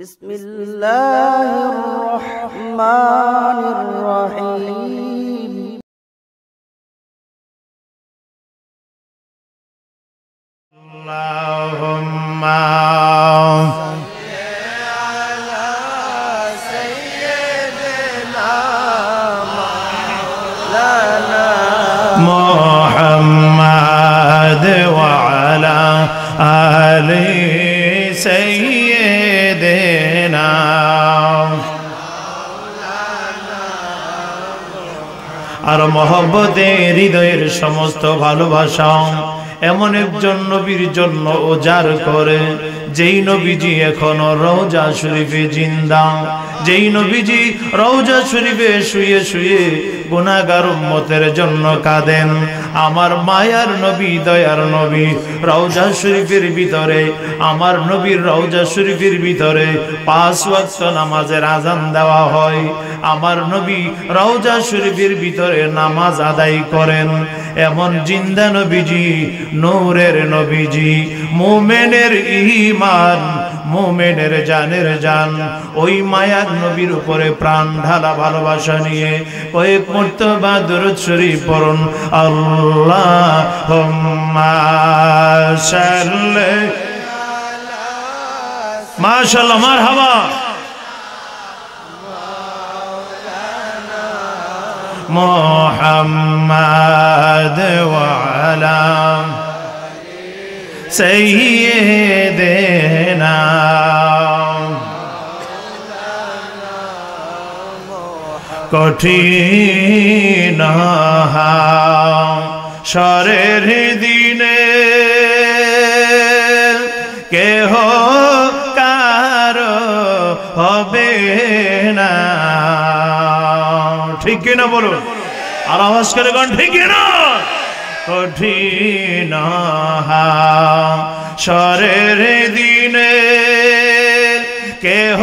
बिस्मिल्लाहिर्रहमानिर्रहीम। अल्लाहुम्मा मुहम्मद व अला आलि सय्यिदिना আর মহব্বতে হৃদয়ের সমস্ত ভালোবাসা এমন একজন নবীর জন্য উজাড় করে যেই নবীজি এখনো রওজা শরীফে জিন্দা, যেই নবীজি রওজা শরীফে শুয়ে শুয়ে গুনাহগার উম্মতের জন্য কাঁদেন। আমার মায়ার নবী, দয়ার নবী রওজা শরীফের ভিতরে, আমার নবীর রওজা শরীফের ভিতরে 5 ওয়াক্ত নামাজের আযান দেওয়া হয়। আমার নবী রওজা শরীফের ভিতরে নামাজ আদায় করেন। এমন জিন্দা নবীজি, নূরের নবীজি, মুমিনের ঈমান, মুমিনের জানের জান, ওই মায়ার নবীর উপরে প্রাণ ঢালা ভালোবাসা নিয়ে কয়েক মর্তবা দরুদ শরীফ পড়ুন। আল্লাহুম্মা সাল্লি মাশাআল্লাহ, মারহাবা। মুহাম্মদ ওয়া আলা সাইয়্যিদিনা কঠিন হাসরের দিনে কেহ কারো হবে না, ঠিক কিনা বলুন, আর আওয়াজ করে গান, ঠিক কিনা? কঠিন হাসরের দিনে কেহ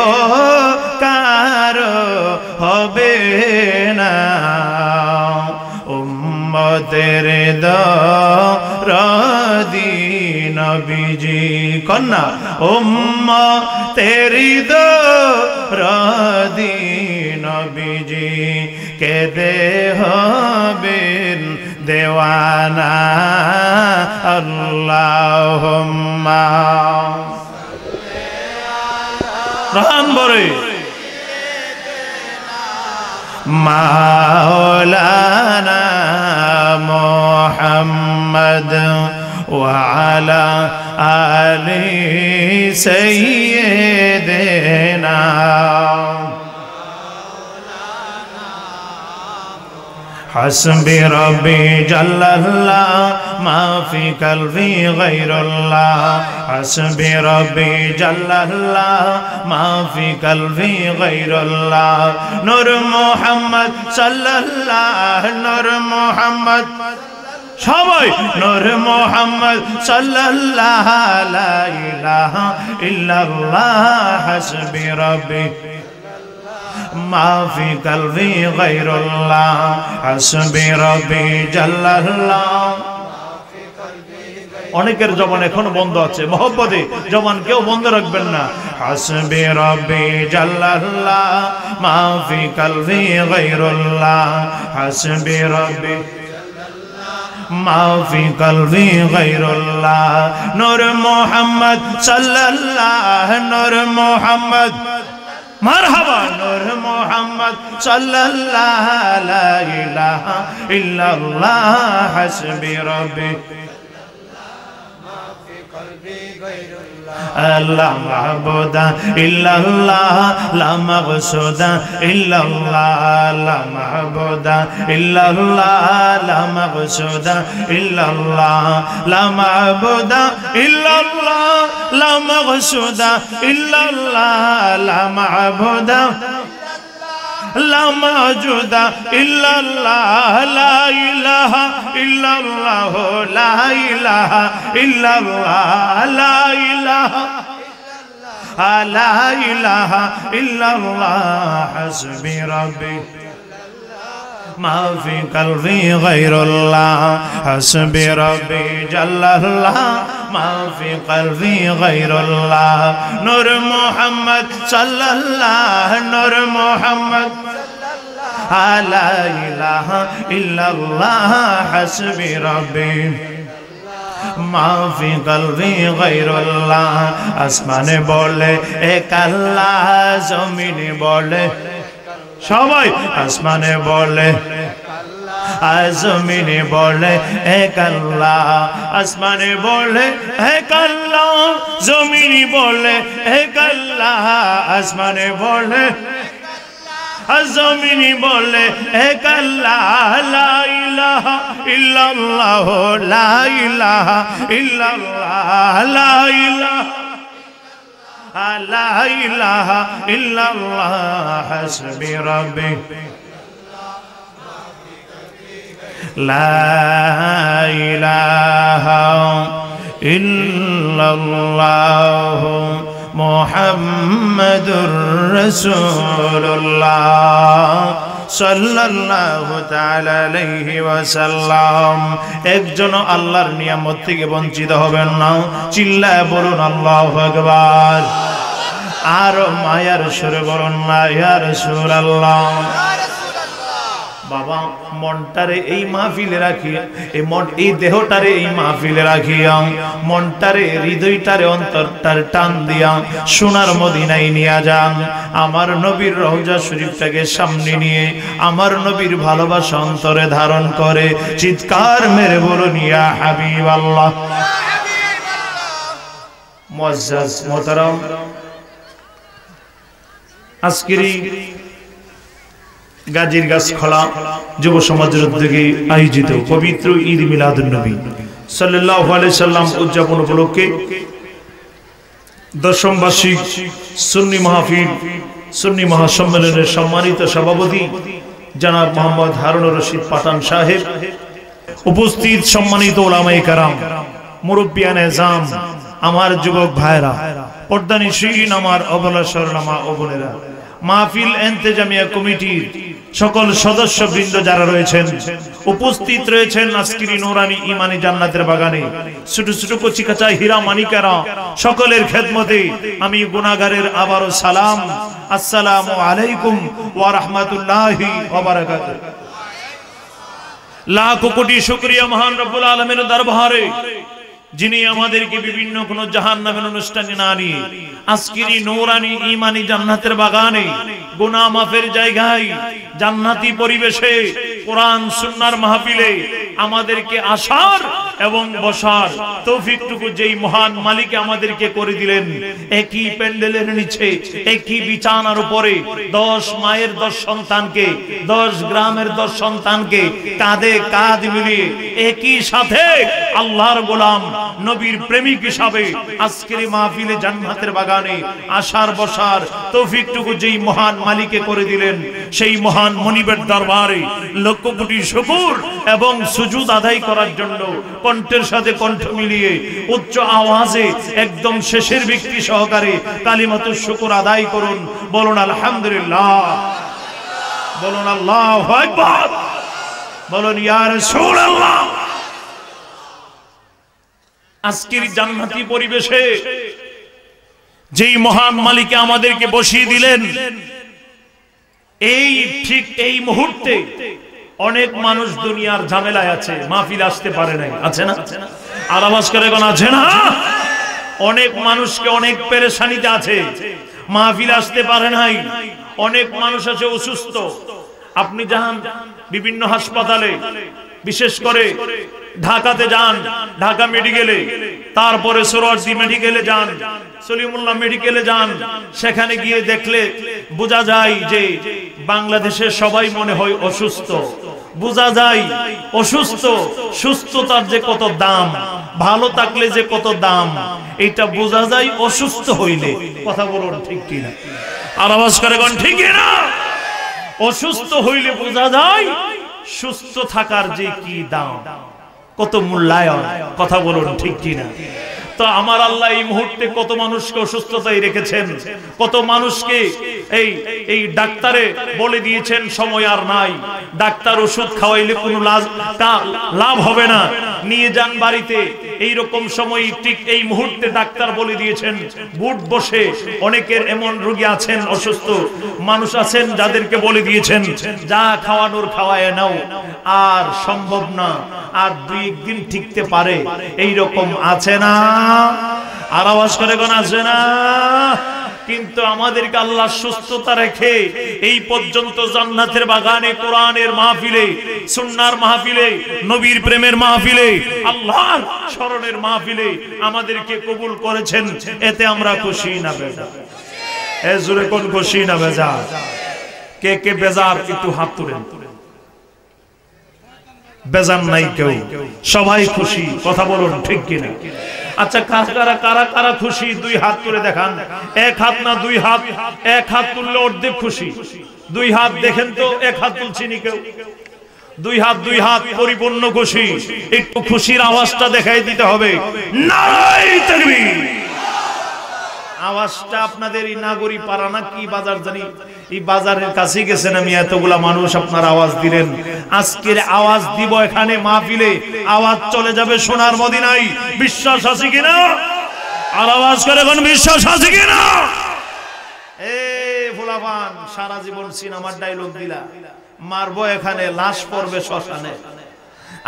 কারো হবে না, উম্মতের দরদি নবীজি কন্যা, উম্মতের দরদি নবীজি কেঁদে হবেন দেওয়ানা। আল্লাহুম্মা রহমান বরে মাওলানা মুহাম্মদ ওয়া আলা আলি সাইয়্যিদিনা حسبي ربي جل الله ما في قلبي غير الله حسبي ربي جل الله ما في قلبي غير الله نور محمد صلى الله نور محمد সবাই নূর মুহাম্মদ সাল্লাল্লাহ লা ইলাহা ইল্লাল্লাহ হাসবি রব্বি মা ফি কলবি গায়রুল্লাহ হাসবি রব্বি জাল্লাল্লাহ। অনেকের জবান এখনো বন্ধ আছে, মহব্বতে জবান কেউ বন্ধ রাখবেন না। হাসবি রব্বি জাল্লাল্লাহ মা ফি কলবি গায়রুল্লাহ হাসবি রব্বি মা ফি কলবি গায়রুল্লাহ নূর মুহাম্মদ সাল্লাল্লাহ নূর মুহাম্মদ মারহাবা নূর মুহাম্মদ সাল্লাল্লাহ লা ইলাহা ইল্লাল্লাহ হাসবি রব্বি লা মাবুদা ইল্লাল্লাহ লা মাকসুদা ইল্লাল্লাহ লা মাবুদা ইল্লাল্লাহ লা মাকসুদা ইল্লাল্লাহ লা মাবুদা ইল্লাল্লাহ লা মাকসুদা ইল্লাল্লাহ লা মাবুদা লা মাওজুদা ইল্লাল্লাহ লা ইলাহা ইল্লাল্লাহ লা ইলাহা ইল্লাল্লাহ লা ইলাহা লা ইলাহা ইল্লাল্লাহ হাসবি রব্বি মা ফি কলবি গায়রুল্লাহ হাসবি রব্বি জাল্লাল্লাহ মা ফি কলবি গায়রুল্লাহ নূর মুহাম্মদ সাল্লাল্লাহ নূর মুহাম্মদ লা ইলাহা ইল্লাল্লাহ হাসবি রাব্বি মা ফি কলবি গায়রুল্লাহ আসমানে বলে এক আল্লাহ জমিনে বলে সবাই আসমানে বলে জমিনে বলে এক আল্লাহ আসমানে বলে এক আল্লাহ জমিনে বলে এক আল্লাহ আসমানে বলে জমিনে বলে এক আল্লাহ লা ইলাহা ইল্লাল্লাহ লা ইলাহা ইল্লাল্লাহ লা ইলাহা লা ইলাহা ইল্লাল্লাহ হাসবি রাব্বি লা ইলাহা ইল্লাল্লাহ মুহাম্মাদুর রাসূলুল্লাহ সাল্লাল্লাহু তাআলা আলাইহি ওয়াসাল্লাম। একজন আল্লাহর নিয়ামত থেকে বঞ্চিত হবেন না, চিল্লায় বলুন আল্লাহু আকবার। আর মায়ার সুরে বলুন না ইয়া রাসূলুল্লাহ। বাবা মনটারে এই মাহফিলে রাখিয়া এই দেহটারে এই মাহফিলে রাখিয়া মনটারে হৃদয়টারে অন্তরটারে টান দিয়া সোনার মদিনায় নিয়ে যান। আমার নবীর রওজা শরীফটাকে সামনে নিয়ে আমার নবীর ভালোবাসা অন্তরে ধারণ করে চিৎকার মেরে বলুন ইয়া হাবিবাল্লাহ। মুআজ্জাজ মোহতারাম, আজকের গাজীর গাছ খোলা যুব সমাজের উদ্যোগে আয়োজিত পবিত্র ঈদ মিলাদুন নবী সাল্লাল্লাহু আলাইহি সাল্লাম উদযাপন উপলক্ষে দশম বার্ষিক সুন্নি মাহফিল সুন্নি মহাসম্মেলনের সম্মানিত সভাপতি জনাব মোহাম্মদ হারুনুর রশিদ পাঠান সাহেব, উপস্থিত সম্মানিত উলামায়ে কেরাম, মুরব্বিয়ানে জাম, আমার যুবক ভাইরা, পর্দানিশীন আমার অবলা শরণামা ও বোনেরা, মাহফিল ইন্তেজামিয়া কমিটির সকল সদস্যবৃন্দ যারা রয়েছেন, উপস্থিত রয়েছেন আজকের নূরানী ঈমানী জান্নাতের বাগানে, ছোট ছোট কচি কাঁচা হীরা মানিকেরা, সকলের খেদমতে আমি গুনাহগারের আবারও সালাম, আসসালামু আলাইকুম ওয়া রাহমাতুল্লাহি ওয়া বারাকাতুহু। লাখ কোটি শুকরিয়া মহান রব্বুল আলামিনের দরবারে, যিনি আমাদেরকে বিভিন্ন কোন জাহান্নামের অনুষ্ঠানে না নিয়ে আজকের নূরানী ঈমানী জান্নাতের বাগানে গুনাহ মাফের জায়গায় জান্নাতি পরিবেশে কোরআন সুন্নাহর মাহফিলে আমাদেরকে আসার এবং বসার তৌফিকটুকু যেই মহান মালিক আমাদেরকে করে দিলেন, একই প্যান্ডেলের নিচে একই বিছানার উপরে 10 মায়ের 10 সন্তানকে, 10 গ্রামের 10 সন্তানকে কাঁধে কাঁধ মিলিয়ে একই সাথে আল্লাহর গোলাম নবীর প্রেমিক হিসাবে আজকের মাহফিলে জান্নাতের বাগানে আসার বসার তৌফিকটুকু যেই মহান মালিকে করে দিলেন, সেই মহান মনিবের দরবারে লক্ষ কোটি শুকর এবং সুজুদ আদায় করার জন্য কণ্ঠের সাথে কণ্ঠ মিলিয়ে উচ্চ আওয়াজে একদম শেষের ব্যক্তি সহকারে কালিমাতুশ শুকর আদায় করুন। বলুন আলহামদুলিল্লাহ, বলুন আল্লাহু আকবার, বলুন ইয়া রাসূলুল্লাহ। আজকের জান্নাতি পরিবেশে যেই মহান মালিক আমাদেরকে বসিয়ে দিলেন, এই ঠিক এই মুহূর্তে অনেক মানুষ দুনিয়ার ঝামেলায় আছে, মাহফিল আসতে পারে নাই, আছে না? আর আওয়াজ করে কোন আছে না? অনেক মানুষকে অনেক পেরেশানিতে আছে, মাহফিল আসতে পারে নাই। অনেক মানুষ আছে অসুস্থ। আপনি যান বিভিন্ন হাসপাতালে, বিশেষ করে ঢাকাতে যান, ঢাকা মেডিকেলে, তারপরে সোহরাওয়ার্দী মেডিকেলে যান, সলিমুল্লাহ মেডিকেলে যান, সেখানে গিয়ে দেখলে বোঝা যায় যে বাংলাদেশের সবাই মনে হয় অসুস্থ। বোঝা যায় অসুস্থ, সুস্থতার যে কত দাম, ভালো থাকলে যে কত দাম, এটা বোঝা যায় অসুস্থ হইলে। কথা বলুন ঠিক কিনা? আর আওয়াজ করে কোন ঠিক কিনা? অসুস্থ হইলে বোঝা যায় সুস্থ থাকার যে কি দাম, কত মূল্যায়ন। কথা বলুন ঠিক কিনা? তো আমার আল্লাহ এই মুহূর্তে কত মানুষকে অসুস্থতায় রেখেছেন, কত মানুষকে এই ডাক্তারে বলে দিয়েছেন সময় আর নাই, ডাক্তার ওষুধ খাওয়াইলে কোনো লাভ হবে না, নিয়ে যান বাড়িতে। এই রকম সময় ঠিক এই মুহূর্তে ডাক্তার বলে দিয়েছেন বুট বসে, অনেকের এমন রোগী আছেন, অসুস্থ মানুষ আছেন যাদেরকে বলে দিয়েছেন যা খাওয়ানোর খাওয়ায় নাও, আর সম্ভব না, আর 2-1 দিন ঠিকতে পারে। এই রকম আছে না? আর আওয়াজ করে কোন আছে না? কিন্তু আমাদেরকে আল্লাহ সুস্থতা রেখে এই পর্যন্ত জান্নাতের বাগানে, কোরআনের মাহফিলে, সুন্নাহর মাহফিলে, নবীর প্রেমের মাহফিলে, আল্লাহর স্মরণের মাহফিলে আমাদেরকে কবুল করেছেন। এতে আমরা খুশি না বেজার? এ জোরে কোন খুশি না বেজার? কে কে বেজার একটু হাত তুলেন। বেজার নাই কেউ, সবাই খুশি। কথা বলুন ঠিক কিনা? আচ্ছা, কারা কারা কারা খুশি 2 হাত তুলে দেখান। 1 হাত না 2 হাত? 1 হাত তুললে অর্ধেক খুশি। 2 হাত দেখেন তো, 1 হাত তুলছিনি কেউ? 2 হাত, 2 হাত পরিপূর্ণ খুশি। একটু খুশির আওয়াজটা দেখাই দিতে হবে। নারায়ে তাকবীর। আওয়াজটা আপনাদের এই নাগরী পাড়া না কি বাজার জানি, এই বাজারের কাছে গেছেন আমি, এতগুলা মানুষ আপনার আওয়াজ দিলেন। আজকের আওয়াজ দিব এখানে মাহফিলে, আওয়াজ চলে যাবে সোনার মদিনায়। বিশ্বাস আছে কিনা? আর আওয়াজ করে কোন বিশ্বাস আছে কিনা? এ ফুলাবান, সারা জীবন সিনেমার ডায়লগ দিলা, মারবো এখানে, লাশ পড়বে শ্মশানে।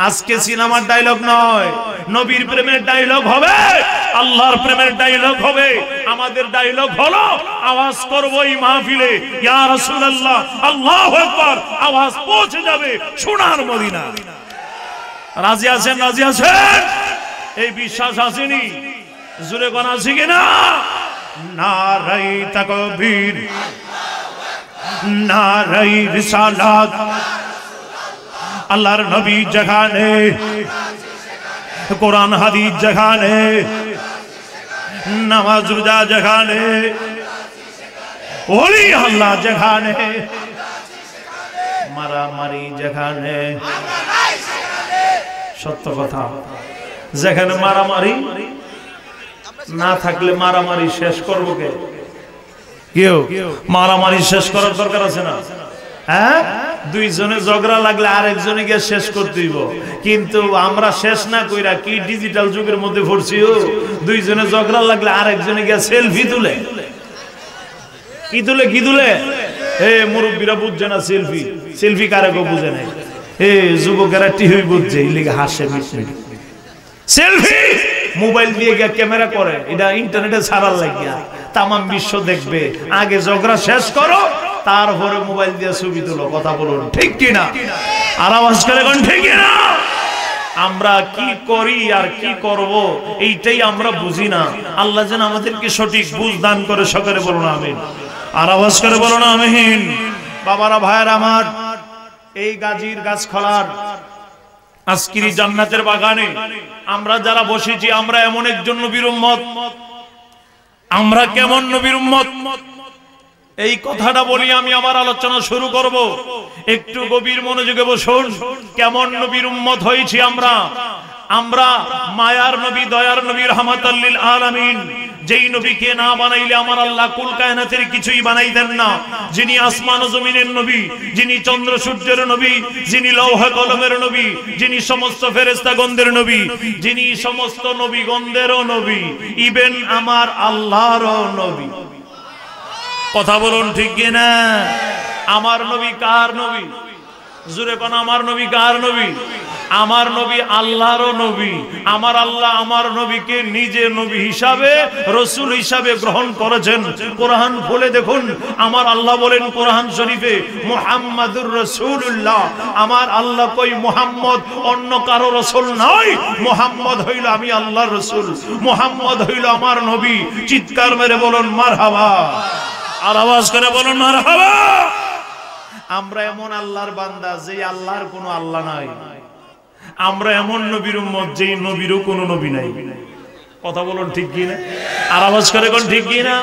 আজকে সিনেমার ডায়লগ নয়, নবীর প্রেমের ডায়লগ হবে, আল্লাহর প্রেমের ডায়লগ হবে। আমাদের ডায়লগ হলো আওয়াজ করব এই মাহফিলে, ইয়া রাসূলুল্লাহ, আল্লাহু আকবার, আওয়াজ পৌঁছে যাবে সোনার মদিনা। রাজি আছেন? রাজি আছেন? এই বিশ্বাস আসেনি? জোরে কোন আছে কিনা? নারায়ে তাকবীর, নারায়ে রিসালাত। আল্লাহর নবী যেখানে, কোরআন হাদিস যেখানে, নামাজ রোজা যেখানে, ওলি আল্লাহ যেখানে, মারামারি যেখানে, সত্য কথা, যেখানে মারামারি না থাকলে মারামারি শেষ করবো কে? কেউ মারামারি শেষ করার দরকার আছে না? হ্যাঁ, 2 জনে ঝগড়া লাগলে আরেকজনে গিয়ে শেষ করতে হইব। কিন্তু আমরা শেষ না কইরা কি ডিজিটাল যুগের মধ্যে পড়ছি? 2 জনে ঝগড়া লাগলে আরেকজনে গিয়ে সেলফি তুলে। কি তুলে? কি তুলে? হে মুরব্বীরা বুঝছে না সেলফি। সেলফি কারে গো বুঝে নাই? হে যুবকেরা টিভি বুঝছে, এই লিগে হাসে মিটমিট। সেলফি মোবাইল দিয়ে গিয়ে ক্যামেরা করে, এটা ইন্টারনেটে ছাড়ার লাগিয়া তাম বিশ্ব দেখবে। আগে ঝগড়া শেষ করো, তারপরে মোবাইল দিয়ে ছবি তুলো। কথা বলুন ঠিক কিনা? আর আওয়াজ করে কোন ঠিক কিনা? আমরা কি করি আর কি করব এইটাই আমরা বুঝি না। আল্লাহ যেন আমাদেরকে সঠিক বুঝ দান করে। সকলে বলুন আমিন। আর আওয়াজ করে বলুন আমিন। বাবারা, ভাইয়েরা আমার, এই গাজীর গাছখলার আজকের জান্নাতের বাগানে আমরা যারা বসেছি, আমরা এমন একজন নবীর উম্মত। আমরা কেমন নবীর উম্মত এই কথাটা বলি আমি আমার আলোচনা শুরু করব। একটু গভীর মনোযোগে বসুন। কেমন নবীর উম্মত হয়েছি আমরা? আমরা মায়ার নবী, দয়ার নবী, রাহমাতাল লিল আলামিন। যেই নবীকে না বানাইলে আমার আল্লাহ কুল কায়নাতের কিছুই বানাইতেন না। যিনি আসমান ও জমিনের নবী, যিনি চন্দ্র সূর্যের নবী, যিনি লৌহ কলমের নবী, যিনি সমস্ত ফেরেশতাগণদের নবী, যিনি সমস্ত নবীগণদেরও নবী, ইভেন আমার আল্লাহরও নবী। কথা বলুন ঠিক কিনা? আমার নবী কার নবী? জোরে কোন আমার নবী কার নবী? আমার নবী আল্লাহরও নবী। আমার আল্লাহ আমার নবীকে নিজে নবী হিসাবে, রাসূল হিসাবে গ্রহণ করেছেন। কোরআন খুলে দেখুন, আমার আল্লাহ বলেন কোরআন শরীফে, মুহাম্মাদুর রাসূলুল্লাহ। আমার আল্লাহ কই মুহাম্মদ অন্য কারো রাসূল নয়, মুহাম্মদ হইল আমি আল্লাহর রাসূল, মুহাম্মদ হইল আমার নবী। চিৎকার মেরে বলুন মারহাবা। আর আওয়াজ করে বলুন মারহাবা। আমরা এমন আল্লাহর বান্দা যে আল্লাহর কোনো আল্লাহ নাই। আমরা এমন নবীর উম্মত যেই নবীরও কোনো নবী নাই। কথা বলুন ঠিক কি না? আর আওয়াজ করে কোন ঠিক কি না?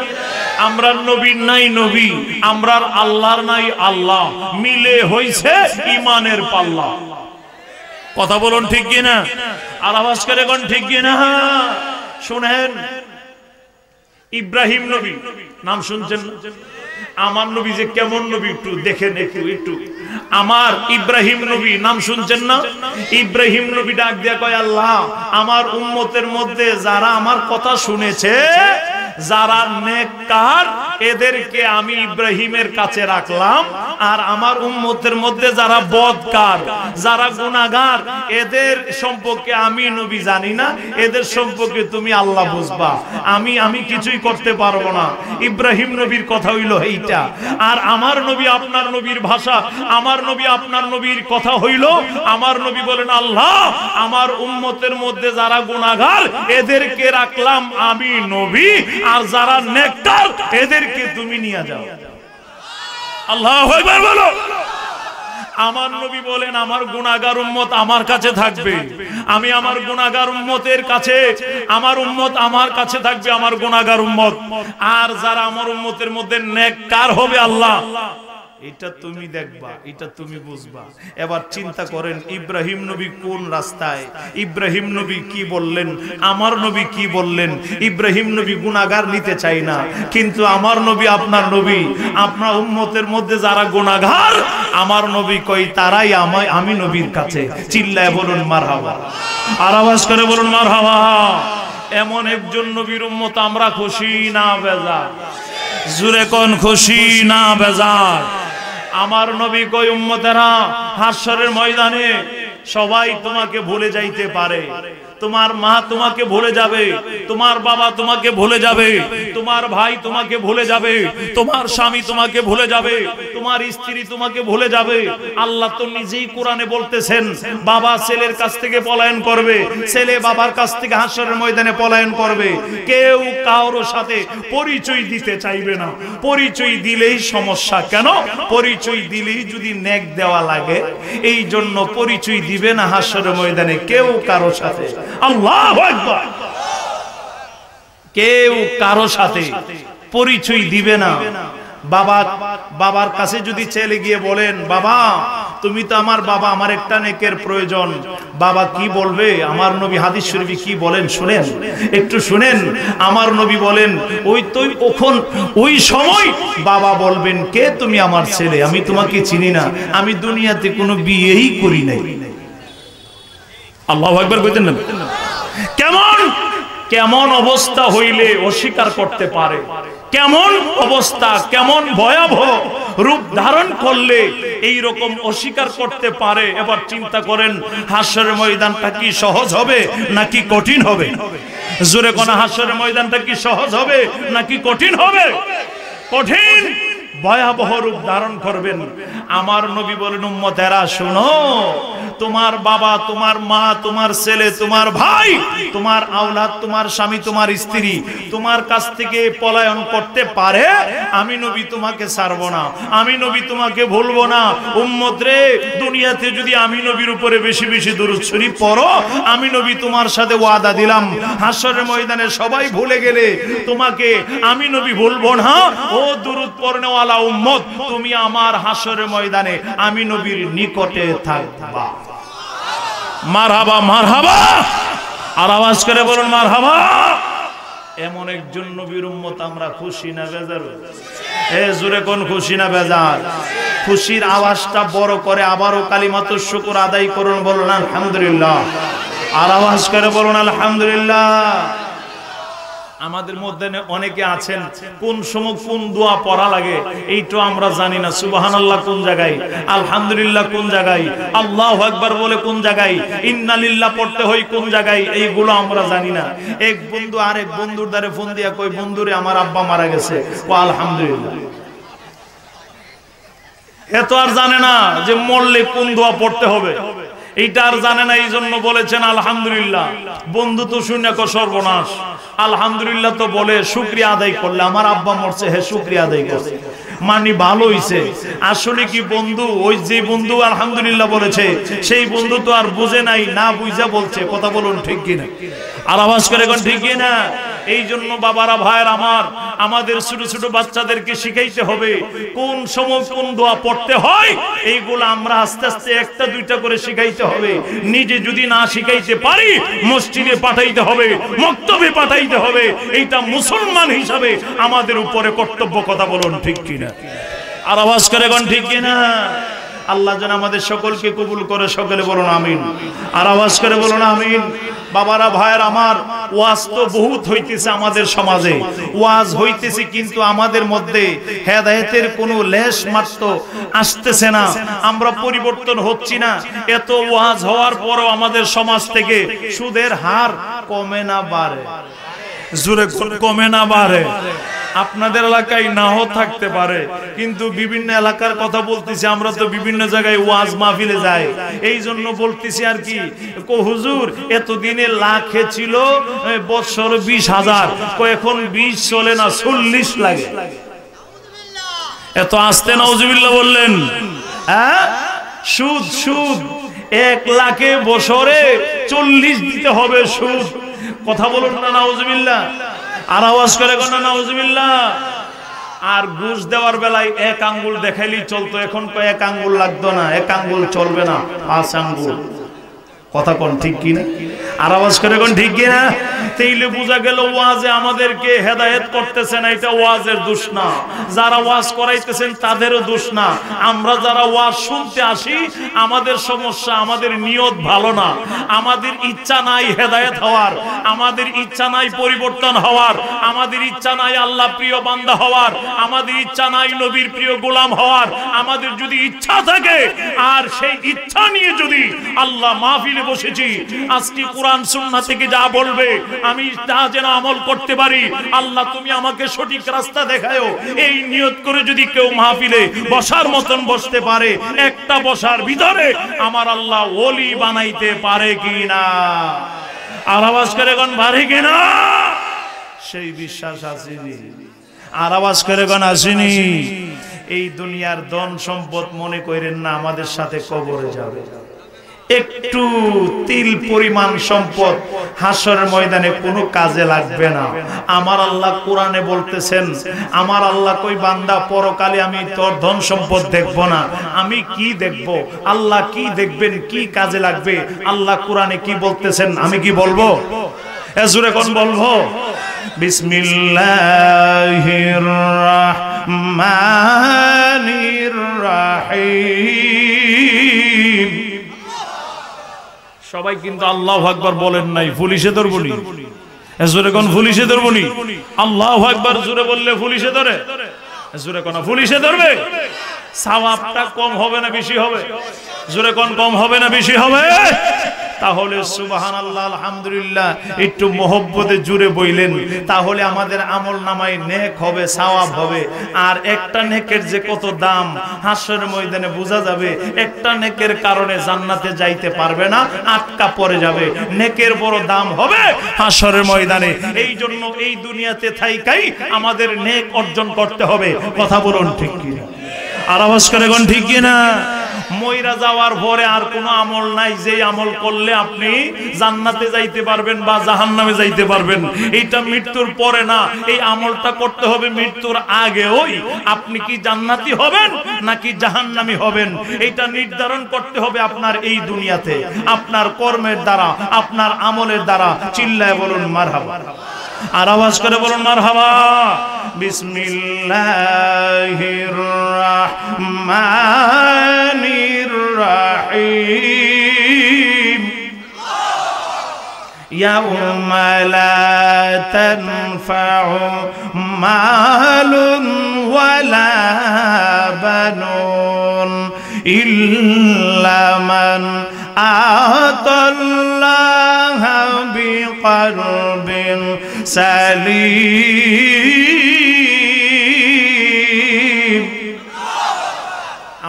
আমরা নবীর নাই নবী, আমরা আল্লাহর নাই আল্লাহ, মিলে হইছে ইমানের পাল্লা। কথা বলুন ঠিক কি না? আর আওয়াজ করে কোন ঠিক কি না? শুনেন, ইব্রাহিম নবী নাম শুনছেন? আমার নবী যে কেমন নবী একটু দেখেন, একটু আমার ইব্রাহিম নবী নাম শুনছেন না? ইব্রাহিম নবী ডাক দিয়া কয়, আল্লাহ আমার উম্মতের মধ্যে যারা আমার কথা শুনেছে, যারা নেককার, এদেরকে আমি ইব্রাহিমের কাছে রাখলাম, আর আমার উম্মতের মধ্যে যারা বদকার, যারা গুনাহগার, এদের সম্পর্কে আমি নবী জানি না, এদের সম্পর্কে তুমি আল্লাহ বুঝবা, আমি কিছুই করতে পারবো না। ইব্রাহিম নবীর কথা হইল এইটা। আর আমার নবী আপনার নবীর ভাষা, আমার নবী আপনার নবীর কথা হইল, আমার নবী বলেন, আল্লাহ আমার উম্মতের মধ্যে যারা গুনাহগার, এদেরকে রাখলাম আমি নবী, আর যারা নেককার এদেরকে তুমি নিয়ে যাও। আল্লাহু আকবার বলো। আমার নবী বলেন, আমার গুনাহগার উম্মত আমার কাছে থাকবে, আমি আমার গুনাহগার উম্মতের কাছে, আমার উম্মত আমার কাছে থাকবে, আমার গুনাহগার উম্মত। আর যারা আমার উম্মতের মধ্যে নেককার হবে, আল্লাহ এটা তুমি দেখবা, এটা তুমি বুঝবা। এবার চিন্তা করেন, ইব্রাহিম নবী কোন রাস্তায়, ইব্রাহিম নবী কি বললেন, আমার নবী কি বললেন। ইব্রাহিম নবী গুনাহগার নিতে চাই না, কিন্তু আমার নবী আপনার নবী, আপনার উম্মতের মধ্যে যারা গুনাহগার, আমার নবী কই তারাই আমি নবীর কাছে। চিল্লায় বলুন মারহাবা, আর আওয়াজ করে বলুন মারহাবা। এমন একজন নবীর উম্মত আমরা খুশি না বেজার? জোরে কোন খুশি না বেজার? আমার নবী কই, উম্মতেরা হাশরের ময়দানে সবাই তোমাকে ভুলে যাইতে পারে, তোমার মা তোমাকে ভুলে যাবে, তোমার বাবা তোমাকে ভুলে যাবে, তোমার ভাই তোমাকে ভুলে যাবে, তোমার স্বামী তোমাকে ভুলে যাবে, তোমার স্ত্রী তোমাকে ভুলে যাবে। আল্লাহ তো নিজেই কোরআনে বলতেছেন, বাবা ছেলের কাছ থেকে পলায়ন করবে, ছেলে বাবার কাছ থেকে হাশরের ময়দানে পলায়ন করবে। কেউ কারোর সাথে পরিচয় দিতে চাইবে না, পরিচয় দিলেই সমস্যা। কেন? পরিচয় দিলেই যদি নেক দেওয়া লাগে, এই জন্য পরিচয় দিবে না হাশরের ময়দানে কেউ কারোর সাথে। আল্লাহু আকবার। কেউ কারো সাথে পরিচয় দিবে না। বাবার কাছে যদি ছেলে গিয়ে বলেন, বাবা তুমি তো আমার বাবা, আমার একটা নেকের প্রয়োজন, বাবা কি বলবে? আমার নবী হাদিস শরীফে কি বলেন শুনেন, একটু শুনেন। আমার নবী বলেন, ওই সময় বাবা বলবেন, কে তুমি? আমার ছেলে, আমি তোমাকে চিনি না, আমি দুনিয়াতে কোনো বিয়েই করি নাই। আল্লাহু আকবার কইতেন না? কেমন অবস্থা হইলে অস্বীকার করতে পারে, কেমন অবস্থা, কেমন ভয়াবহ রূপ ধারণ করলে এই রকম অস্বীকার করতে পারে। এবার চিন্তা করেন, হাশরের ময়দানটা কি সহজ হবে নাকি কঠিন হবে? জোরে কোন, হাশরের ময়দানটা কি সহজ হবে নাকি কঠিন হবে? কঠিন, ভয়াবহ রূপ ধারণ করবেন। আমার নবী বলেন, উম্মতেরা শোনো, তোমার বাবা, তোমার মা, তোমার ছেলে, তোমার ভাই, তোমার আওলাদ, তোমার স্বামী, তোমার স্ত্রী তোমার কাছ থেকে পলায়ন করতে পারে, আমি নবী তোমাকে ছাড়বো না, আমি নবী তোমাকে ভুলবো না। উম্মত রে, দুনিয়াতে যদি আমি নবীর উপরে বেশি বেশি দুরূদ শরীফ পড়ো, আমি নবী তোমার সাথে ওয়াদা দিলাম, হাশরের ময়দানে সবাই ভুলে গেলে তোমাকে আমি নবী ভুলবো না। ও দুরূদ পড়নেওয়ালা উম্মত, তুমি আমার হাশরের ময়দানে আমি নবীর নিকটে থাকবা। মারহাবা, মারহাবা, আর আওয়াজ করে বলুন মারহাবা। এমন একজন নবীর উম্মত আমরা খুশি না বেজার? জোরে কোন খুশি না বেজার? খুশির আওয়াজটা বড় করে আবারও কালিমাতুশ শুকর আদায় করুন, বলুন আলহামদুলিল্লাহ, আর আওয়াজ করে বলুন আলহামদুলিল্লাহ। আমাদের মধ্যে অনেকে আছেন, কোন সময় কোন দোয়া পড়া লাগে এইটা আমরা জানি না। সুবহানাল্লাহ কোন জায়গায়, আলহামদুলিল্লাহ কোন জায়গায়, আল্লাহু আকবার বলে কোন জায়গায়, ইন্না লিল্লাহ পড়তে হয় কোন জায়গায়, এইগুলো আমরা জানি না। এক বন্ধু আরেক বন্ধুর দ্বারে ফোন দিয়া কই, বন্ধুরে আমার আব্বা মারা গেছে, ও আলহামদুলিল্লাহ। এত আর জানে না যে মরলে কোন দোয়া পড়তে হবে, এইটা আর জানে না, এই জন্য বলেছেন আলহামদুলিল্লাহ। বন্ধু তো শুনে কো সর্বনাশ, আলহামদুলিল্লাহ তো বলে শুকরিয়া আদায় করলে, আমার আব্বা মরছে, হে শুকরিয়া আদায় করছে, মানে ভালো হইছে। আসলে কি বন্ধু, ওই যে বন্ধু আলহামদুলিল্লাহ বলেছে, সেই বন্ধু তো আর বুঝে নাই, না বুঝা বলছে। কথা বলুন ঠিক কিনা? আর আওয়াজ করে কোন ঠিক কিনা? এই জন্য বাবারা, ভাইয়ের আমার, আমাদের ছোট ছোট বাচ্চাদেরকে শিখাইতে হবে কোন সময় কোন দোয়া পড়তে হয়। এইগুলো আমরা আস্তে আস্তে একটা দুইটা করে শিখাইতে হবে। নিজে যদি না শিখাইতে পারি, মসজিদে পাঠাইতে হবে, মক্তবে পাঠাইতে হবে। এইটা মুসলমান হিসাবে আমাদের উপরে কর্তব্য। কথা বলুন ঠিক কিনা? আর আওয়াজ করে কোন ঠিক কিনা? আল্লাহ যেন আমাদের সকলকে কবুল করে, সকলে বলুন আমিন। আর আওয়াজ করে বলুন আমিন। বাবারা, ভাইয়ের আমার, ওয়াজ তো বহুত হইতেছে আমাদের সমাজে, ওয়াজ হইতেছে, কিন্তু আমাদের মধ্যে হেদায়েতের কোনো লেশ মাত্র আসতেছে না, আমরা পরিবর্তন হচ্ছি না। এত ওয়াজ হওয়ার পরও আমাদের সমাজ থেকে সুদের হার কমে না বাড়ে? জোরে কমে না বাড়ে? আপনাদের এলাকায় নাও থাকতে পারে, কিন্তু বিভিন্ন এলাকার কথা বলতেছি, আমরা তো বিভিন্ন জায়গায় ওয়াজ মাহফিলে যাই, এই জন্য বলতেছি আর কি। হুজুর এতদিনে লাখে ছিল, বছর 20,000, এখন 20 চলে না, 40 লাগে। এত আস্তে নাউজুবিল্লাহ বললেন? হ্যাঁ, সুদ সুদ 1 লাখে বছরে 40 দিতে হবে সুদ। কথা বলুন না নাউজুবিল্লাহ? আর আওয়াজ করে কোন নাউজুবিল্লাহ? আর ঘুষ দেওয়ার বেলায় 1 আঙ্গুল দেখাইলেই চলতো, এখন 1 আঙ্গুল লাগতো না, 1 আঙ্গুল চলবে না, 5 আঙ্গুল। কথা কোন ঠিক কি না? আর আওয়াজ করে কোন ঠিক কি না? তাইলে বোঝা গেল ওয়াজে আমাদেরকে হেদায়েত করতেছেন, এটা ওয়াজের দোষ না, যারা ওয়াজ করাইতেছেন তাদেরও দোষ না। আমরা যারা ওয়াজ শুনতে আসি, আমাদের সমস্যা, আমাদের নিয়ত ভালো না, আমাদের ইচ্ছা নাই হেদায়েত হওয়ার, আমাদের ইচ্ছা নাই পরিবর্তন হওয়ার, আমাদের ইচ্ছা নাই আল্লাহ প্রিয় বান্দা হওয়ার, আমাদের ইচ্ছা নাই নবীর প্রিয় গোলাম হওয়ার। আমাদের যদি ইচ্ছা থাকে, আর সেই ইচ্ছা নিয়ে যদি আল্লাহ মাহফিলে বসেছি, আজকে কোরআন সুন্নাহ থেকে যা বলবে আমি তা যেন আমল করতে পারি, আল্লাহ তুমি আমাকে সঠিক রাস্তা দেখায়ো, এই নিয়ত করে যদি কেউ মাহফিলে বসার মতন বসতে পারে, একটা বসার ভিতরে আমার আল্লাহ ওলি বানাইতে পারে কিনা? আর আওয়াজ করে কোন পারে কিনা? সেই বিশ্বাস আসেনি। আর আওয়াজ করে কোন আসেনি? এই দুনিয়ার ধন সম্পদ মনে করেন না আমাদের সাথে কবরে যাবে। একটু তিল পরিমাণ সম্পদ হাসরের ময়দানে কোনো কাজে লাগবে না। আমার আল্লাহ কোরআনে বলতেছেন, আমার আল্লাহ কই বান্দা পরকালে আমি তোর ধন সম্পদ দেখব না, আমি কি দেখব? আল্লাহ কি দেখবেন, কি কাজে লাগবে? আল্লাহ কোরআনে কি বলতেছেন, আমি কি বলবো? জোরে কোন বলবো? বিসমিল্লাহির রাহমানির রাহিম। সবাই কিন্তু আল্লাহু আকবার বলেন নাই, পুলিশে ধরবনি। জোরে কোন পুলিশে ধরবনি? আল্লাহু আকবার জোরে বললে পুলিশে ধরে? জোরে কোন পুলিশে ধরবে? সওয়াবটা কম হবে না বেশি হবে? জোরে কোন কম হবে না বেশি হবে? তাহলে সুবহানাল্লাহ আলহামদুলিল্লাহ একটু মহব্বতে জুড়ে বইলেন, তাহলে আমাদের আমল নামায় নেক হবে, সওয়াব হবে। আর একটা নেকের যে কত দাম হাসরের ময়দানে বোঝা যাবে। একটা নেকের কারণে জান্নাতে যাইতে পারবে না, আটকা পড়ে যাবে। নেকের বড় দাম হবে হাসরের ময়দানে। এই জন্য এই দুনিয়াতে থাইকাই আমাদের নেক অর্জন করতে হবে। কথা বলুন ঠিক কি? আর আওয়াজ করে কোন ঠিক কি না? মইরা যাওয়ার পরে আর কোনো আমল নাই যে আমল করলে আপনি জান্নাতে যাইতে পারবেন বা জাহান্নামে যাইতে পারবেন। এইটা মৃত্যুর পরে না, এই আমলটা করতে হবে মৃত্যুর আগে। ওই আপনি কি জান্নাতি হবেন নাকি জাহান্নামী হবেন, এইটা নির্ধারণ করতে হবে আপনার এই দুনিয়াতে, আপনার কর্মের দ্বারা, আপনার আমলের দ্বারা। চিল্লায় বলুন মারহাবা। আর আওয়াজ করে বলুন মারহাবা। বিসমিল্লাহির রাহমানির রাহিম। ইয়াউমা লা তানফাউ মালুন ওয়ালা বানুন ইল্লা মান আতাল্লাহা বিকলবিন সালিম।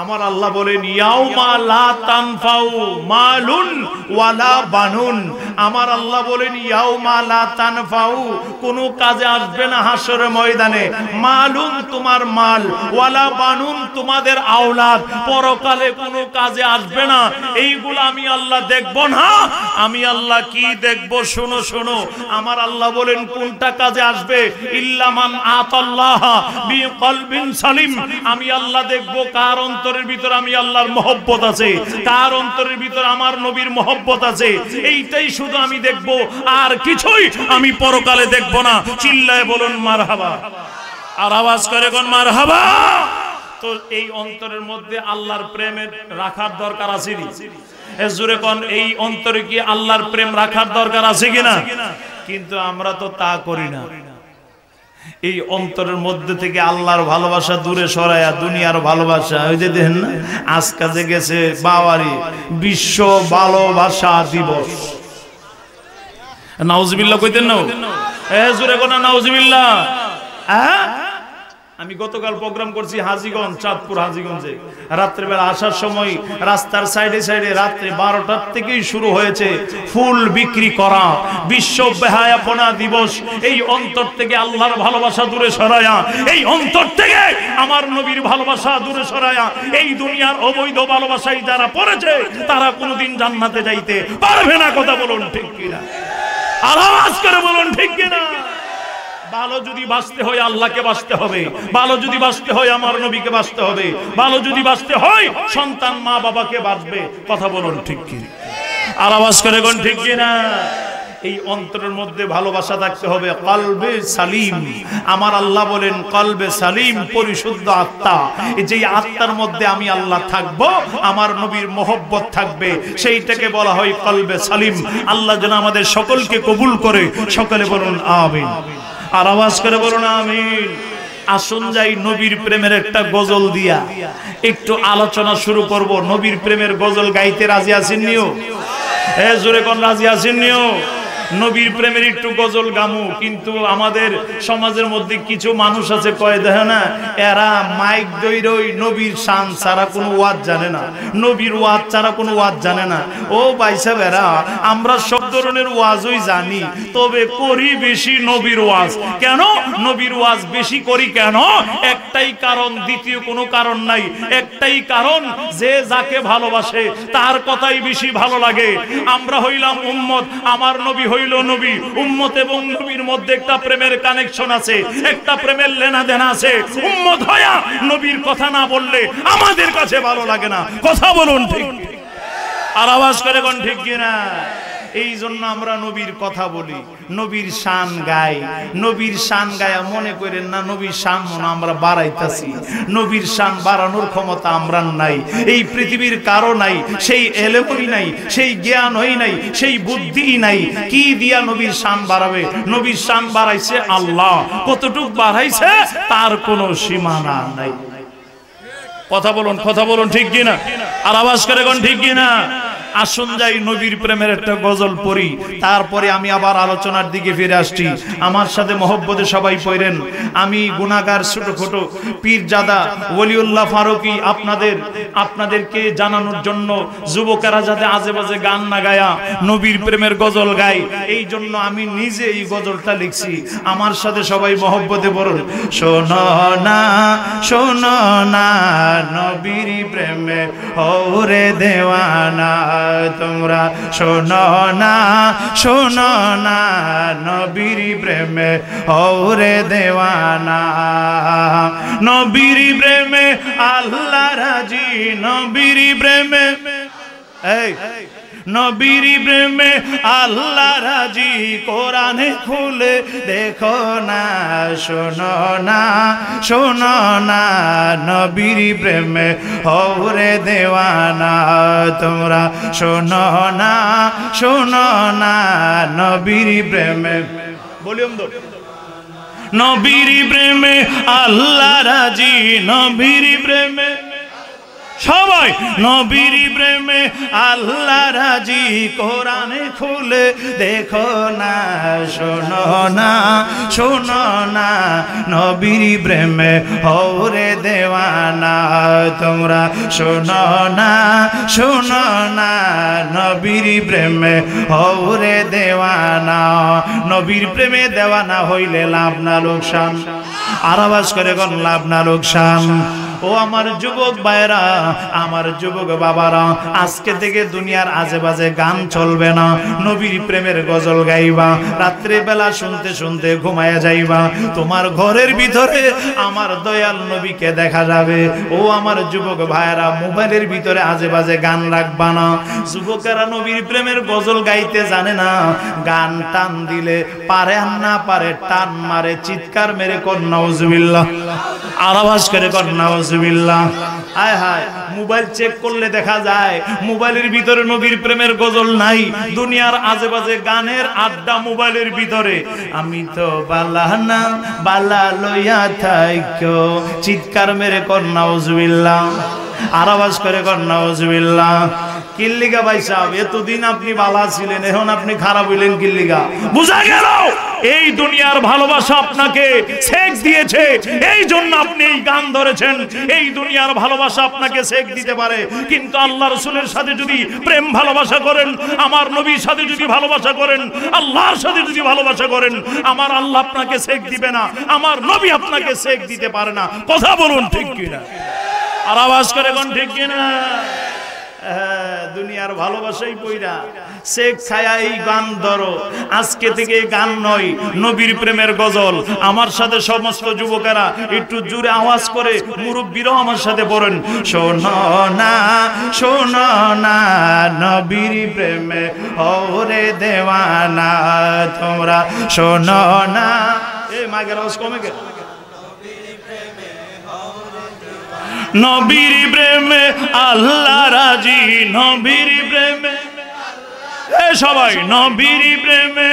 আমার আল্লাহ বলেন ইয়াউমা লা তানফাউ মালুন ওয়ালা বানুন। আমার আল্লাহ বলেন ইয়াউমা লা তানফাউ, কোনো কাজে আসবে না হাসরের ময়দানে। মালুন তোমার মাল, ওয়ালা বানুন তোমাদের আওলাদ, পরকালে কোনো কাজে আসবে না। এইগুলো আমি আল্লাহ দেখব না। আমি আল্লাহ কি দেখব? শোনো শোনো, আমার আল্লাহ বলেন কোনটা কাজে আসবে? ইল্লা মান আতাল্লাহ বিকলবিন সালিম। আমি আল্লাহ দেখব কার অন্তরের ভিতর আমি আল্লাহর মহব্বত আছে, কার অন্তরের ভিতর আমার নবীর মহব্বত আছে। এইটাই শুধু আমি দেখব, আর কিছুই আমি পরকালে দেখব না। চিল্লায় বলুন মারহাবা। আর আওয়াজ করে কোন মারহাবা। তো এই অন্তরের মধ্যে আল্লাহর প্রেমের রাখার দরকার আছে কি? জোরে কোন, এই অন্তরে কি আল্লাহর প্রেম রাখার দরকার আছে কিনা? কিন্তু আমরা তো তা করি না। এই অন্তরের মধ্যে থেকে আল্লাহর ভালোবাসা দূরে সরায়া দুনিয়ার ভালোবাসা, ওই যে দেখেন না আজকে যে গেছে বাওয়ারি বিশ্ব ভালোবাসা দিবস, নাউজুবিল্লাহ কইতেন না? জোরে কোন নাউজুবিল্লাহ। আমি গতকাল প্রোগ্রাম করছি হাজীগঞ্জ, চাঁদপুর হাজীগঞ্জে। রাত্রেবেলা আসার সময় রাস্তার সাইডে সাইডে রাত্রে 12টার থেকেই শুরু হয়েছে ফুল বিক্রি করা। বিশ্ব বেহায়াপনা দিবস। এই অন্তর থেকে আল্লাহর ভালোবাসা দূরে সরায়া, এই অন্তর থেকে আমার নবীর ভালোবাসা দূরে সরায়া এই দুনিয়ার অবৈধ ভালোবাসায় যারা পড়েছে তারা কোনোদিন জান্নাতে যাইতে পারবে না। কথা বলুন ঠিক কিনা? আওয়াজ করে বলুন ঠিক কিনা? ভালো যদি বাঁচতে হয় আল্লাহকে বাঁচতে হবে, ভালো যদি বাঁচতে হয় আমার নবীকে বাঁচতে হবে, ভালো যদি বাঁচতে হয় সন্তান মা বাবাকে বাঁচবে। কথা বলুন ঠিক কি? আর আওয়াজ করে কোন ঠিক কিনা? এই অন্তরের মধ্যে ভালোবাসা থাকতে হবে, কলবে সালিম। আমার আল্লাহ বলেন কলবে সালিম, পরিশুদ্ধ আত্মা। এই যে আত্মার মধ্যে আমি আল্লাহ থাকবো, আমার নবীর মোহব্বত থাকবে, সেইটাকে বলা হয় কলবে সালিম। আল্লাহ যেন আমাদের সকলকে কবুল করে। সকলে বলুন আমিন। আর আওয়াজ করে বলুন আমিন। আসুন যাই নবীর প্রেমের একটা গজল দিয়া একটু আলোচনা শুরু করব। নবীর প্রেমের গজল গাইতে রাজি আছেন নিও? জোরে কোন রাজি আছেন নিও? নবীর প্রেমের একটু গজল গামু। কিন্তু আমাদের সমাজের মধ্যে কিছু মানুষ আছে কয় দেখে না, এরা মাইক দইরই নবীর শান ছাড়া কোনো ওয়াজ জানে না, নবীর ওয়াজ ছাড়া কোনো ওয়াজ জানে না। ও ভাইসা বেরা, আমরা সব ধরনের ওয়াজই জানি, তবে করি বেশি নবীর ওয়াজ। কেন নবীর ওয়াজ বেশি করি কেন? একটাই কারণ, দ্বিতীয় কোনো কারণ নাই। একটাই কারণ, যে যাকে ভালোবাসে তার কথাই বেশি ভালো লাগে। আমরা হইলাম উম্মত, আমার নবী হইল নবী। উম্মত এবং নবীর মধ্যে একটা প্রেমের কানেকশন আছে, একটা প্রেমের লেনাদেনা আছে। উম্মত হইয়া নবীর কথা না বললে আমাদের কাছে ভালো লাগে না। কথা বলুন ঠিক? আর আওয়াজ করে কোন ঠিক কিনা? এই জন্য আমরা নবীর কথা বলি, নবীর শান গাই। নবীর শান গায়া মনে করেন না নবীর শান মনে আমরা বাড়াইতাছি। নবীর শান বাড়ানোর ক্ষমতা আমরা নাই, এই পৃথিবীর কারো নাই, সেই এলেমই নাই, সেই জ্ঞানই নাই, সেই বুদ্ধি নাই। কি দিয়া নবীর শান বাড়াবে? নবীর শান বাড়াইছে আল্লাহ। কতটুক বাড়াইছে তার কোনো সীমানা নাই। কথা বলুন, কথা বলুন ঠিক কিনা? আর আওয়াজ করে কোন ঠিক কিনা? আসুন যাই নবীর প্রেমের একটা গজল পড়ি, তারপরে আমি আবার আলোচনার দিকে ফিরে আসছি। আমার সাথে মহব্বতে সবাই পড়েন। আমি গুনাহগার ছোটখাট পীরজাদা ওলিউল্লাহ ফারুকী আপনাদেরকে জানানোর জন্য যুবকেরা যাতে আজে বাজে গান না গায়া নবীর প্রেমের গজল গায়, এই জন্য আমি নিজে এই গজলটা লিখছি। আমার সাথে সবাই মহব্বতে পড়ুন। শোনো না, শোনো না, নবীর প্রেমে ওরে দেওয়ানা তোমরা। শোনো না, শোনো না, নবীর প্রেমে ওরে দেওয়ানা। নবীর প্রেমে আল্লাহ রাজি, নবীর প্রেমে এই নবীর প্রেমে আল্লাহ রাজি। কোরআনে খুলে দেখো না, শোনো না, শোনো না, নবীর প্রেমে ওরে দেওয়ানা তোমরা। শোনো না, শোনো না, নবীর প্রেমে বলিউম দো। নবীর প্রেমে আল্লাহ রাজি, নবীর প্রেমে সবাই। নবীর প্রেমে আল্লাহ রাজি, কোরআনে খুলে দেখো না, শোনো না, শোনো না, নবীর প্রেমে ওরে দেওয়ানা তোমরা। শোনো না, শোনো না, নবীর প্রেমে ওরে দেওয়ানা। নবীর প্রেমে দেওয়ানা হইলে লাভ না লোকসান? আর আওয়াজ করে কোন লাভ না লোকসান? ও আমার যুবক ভাইরা, আমার যুবক বাবারা, আজকে থেকে দুনিয়ার আজে বাজে গান চলবে না। নবীর প্রেমের গজল গাইবা, রাত্রে বেলা শুনতে শুনতে ঘুমায়া যাইবা। তোমার ঘরের ভিতরে আমার দয়াল নবীকে দেখা যাবে। ও আমার যুবক ভাইরা, মোবাইলের ভিতরে আজে বাজে গান রাখবা না। যুবকেরা নবীর প্রেমের গজল গাইতে জানে না, গান টান দিলে পারে আর না পারে টান মারে, চিৎকার মেরে কর নাউজুবিল্লাহ। আর আওয়াজ করে কর নাউজুবিল্লাহ। নাউজুবিল্লাহ। হায় হায়, মোবাইল চেক করলে দেখা যায় মোবাইলের ভিতরে নবীর প্রেমের গজল নাই, দুনিয়ার আজেবাজে গানের আড্ডা মোবাইলের ভিতরে। আমি তো বালা না বালা লইয়া থাইকো, চিৎকার মেরে কর নাউজুবিল্লাহ, আর আওয়াজ করে কর নাউজুবিল্লাহ। কিল্লিগা ভাই সাহেব, এতদিন আপনি বালা ছিলেন, এখন আপনি খারাপ হইলেন কিল্লিগা? বুঝা গেল এই দুনিয়ার ভালোবাসা আপনাকে শেখ দিয়েছে, এই জন্য আপনি এই গান ধরেছেন। এই দুনিয়ার ভালোবাসা আপনাকে শেখ দিতে পারে, কিন্তু আল্লাহ রাসূলের সাথে যদি প্রেম ভালোবাসা করেন, আমার নবীর সাথে যদি ভালোবাসা করেন, আল্লাহর সাথে যদি ভালোবাসা করেন, আমার আল্লাহ আপনাকে শেখ দিবে না, আমার নবী আপনাকে শেখ দিতে পারে না। কথা বলুন ঠিক কিনা? আর আওয়াজ করে কোন ঠিক কিনা? দুনিয়ার ভালোবাসাই কইরা শেখ খায়া এই গান ধরো। আজকে থেকে গান নয়, নবীর প্রেমের গজল। আমার সাথে সমস্ত যুবকেরা একটু জোরে আওয়াজ করে, মুরব্বীরাও আমার সাথে পড়েন। শোনো না শোনো না, নবীর প্রেমে ওরে দেওয়ানা তোমরা, শোনো না। এই মাগের আওয়াজ কমে গেল। নবীর প্রেমে আল্লাহ রাজি, নবীর প্রেমে সবাই, নবীর প্রেমে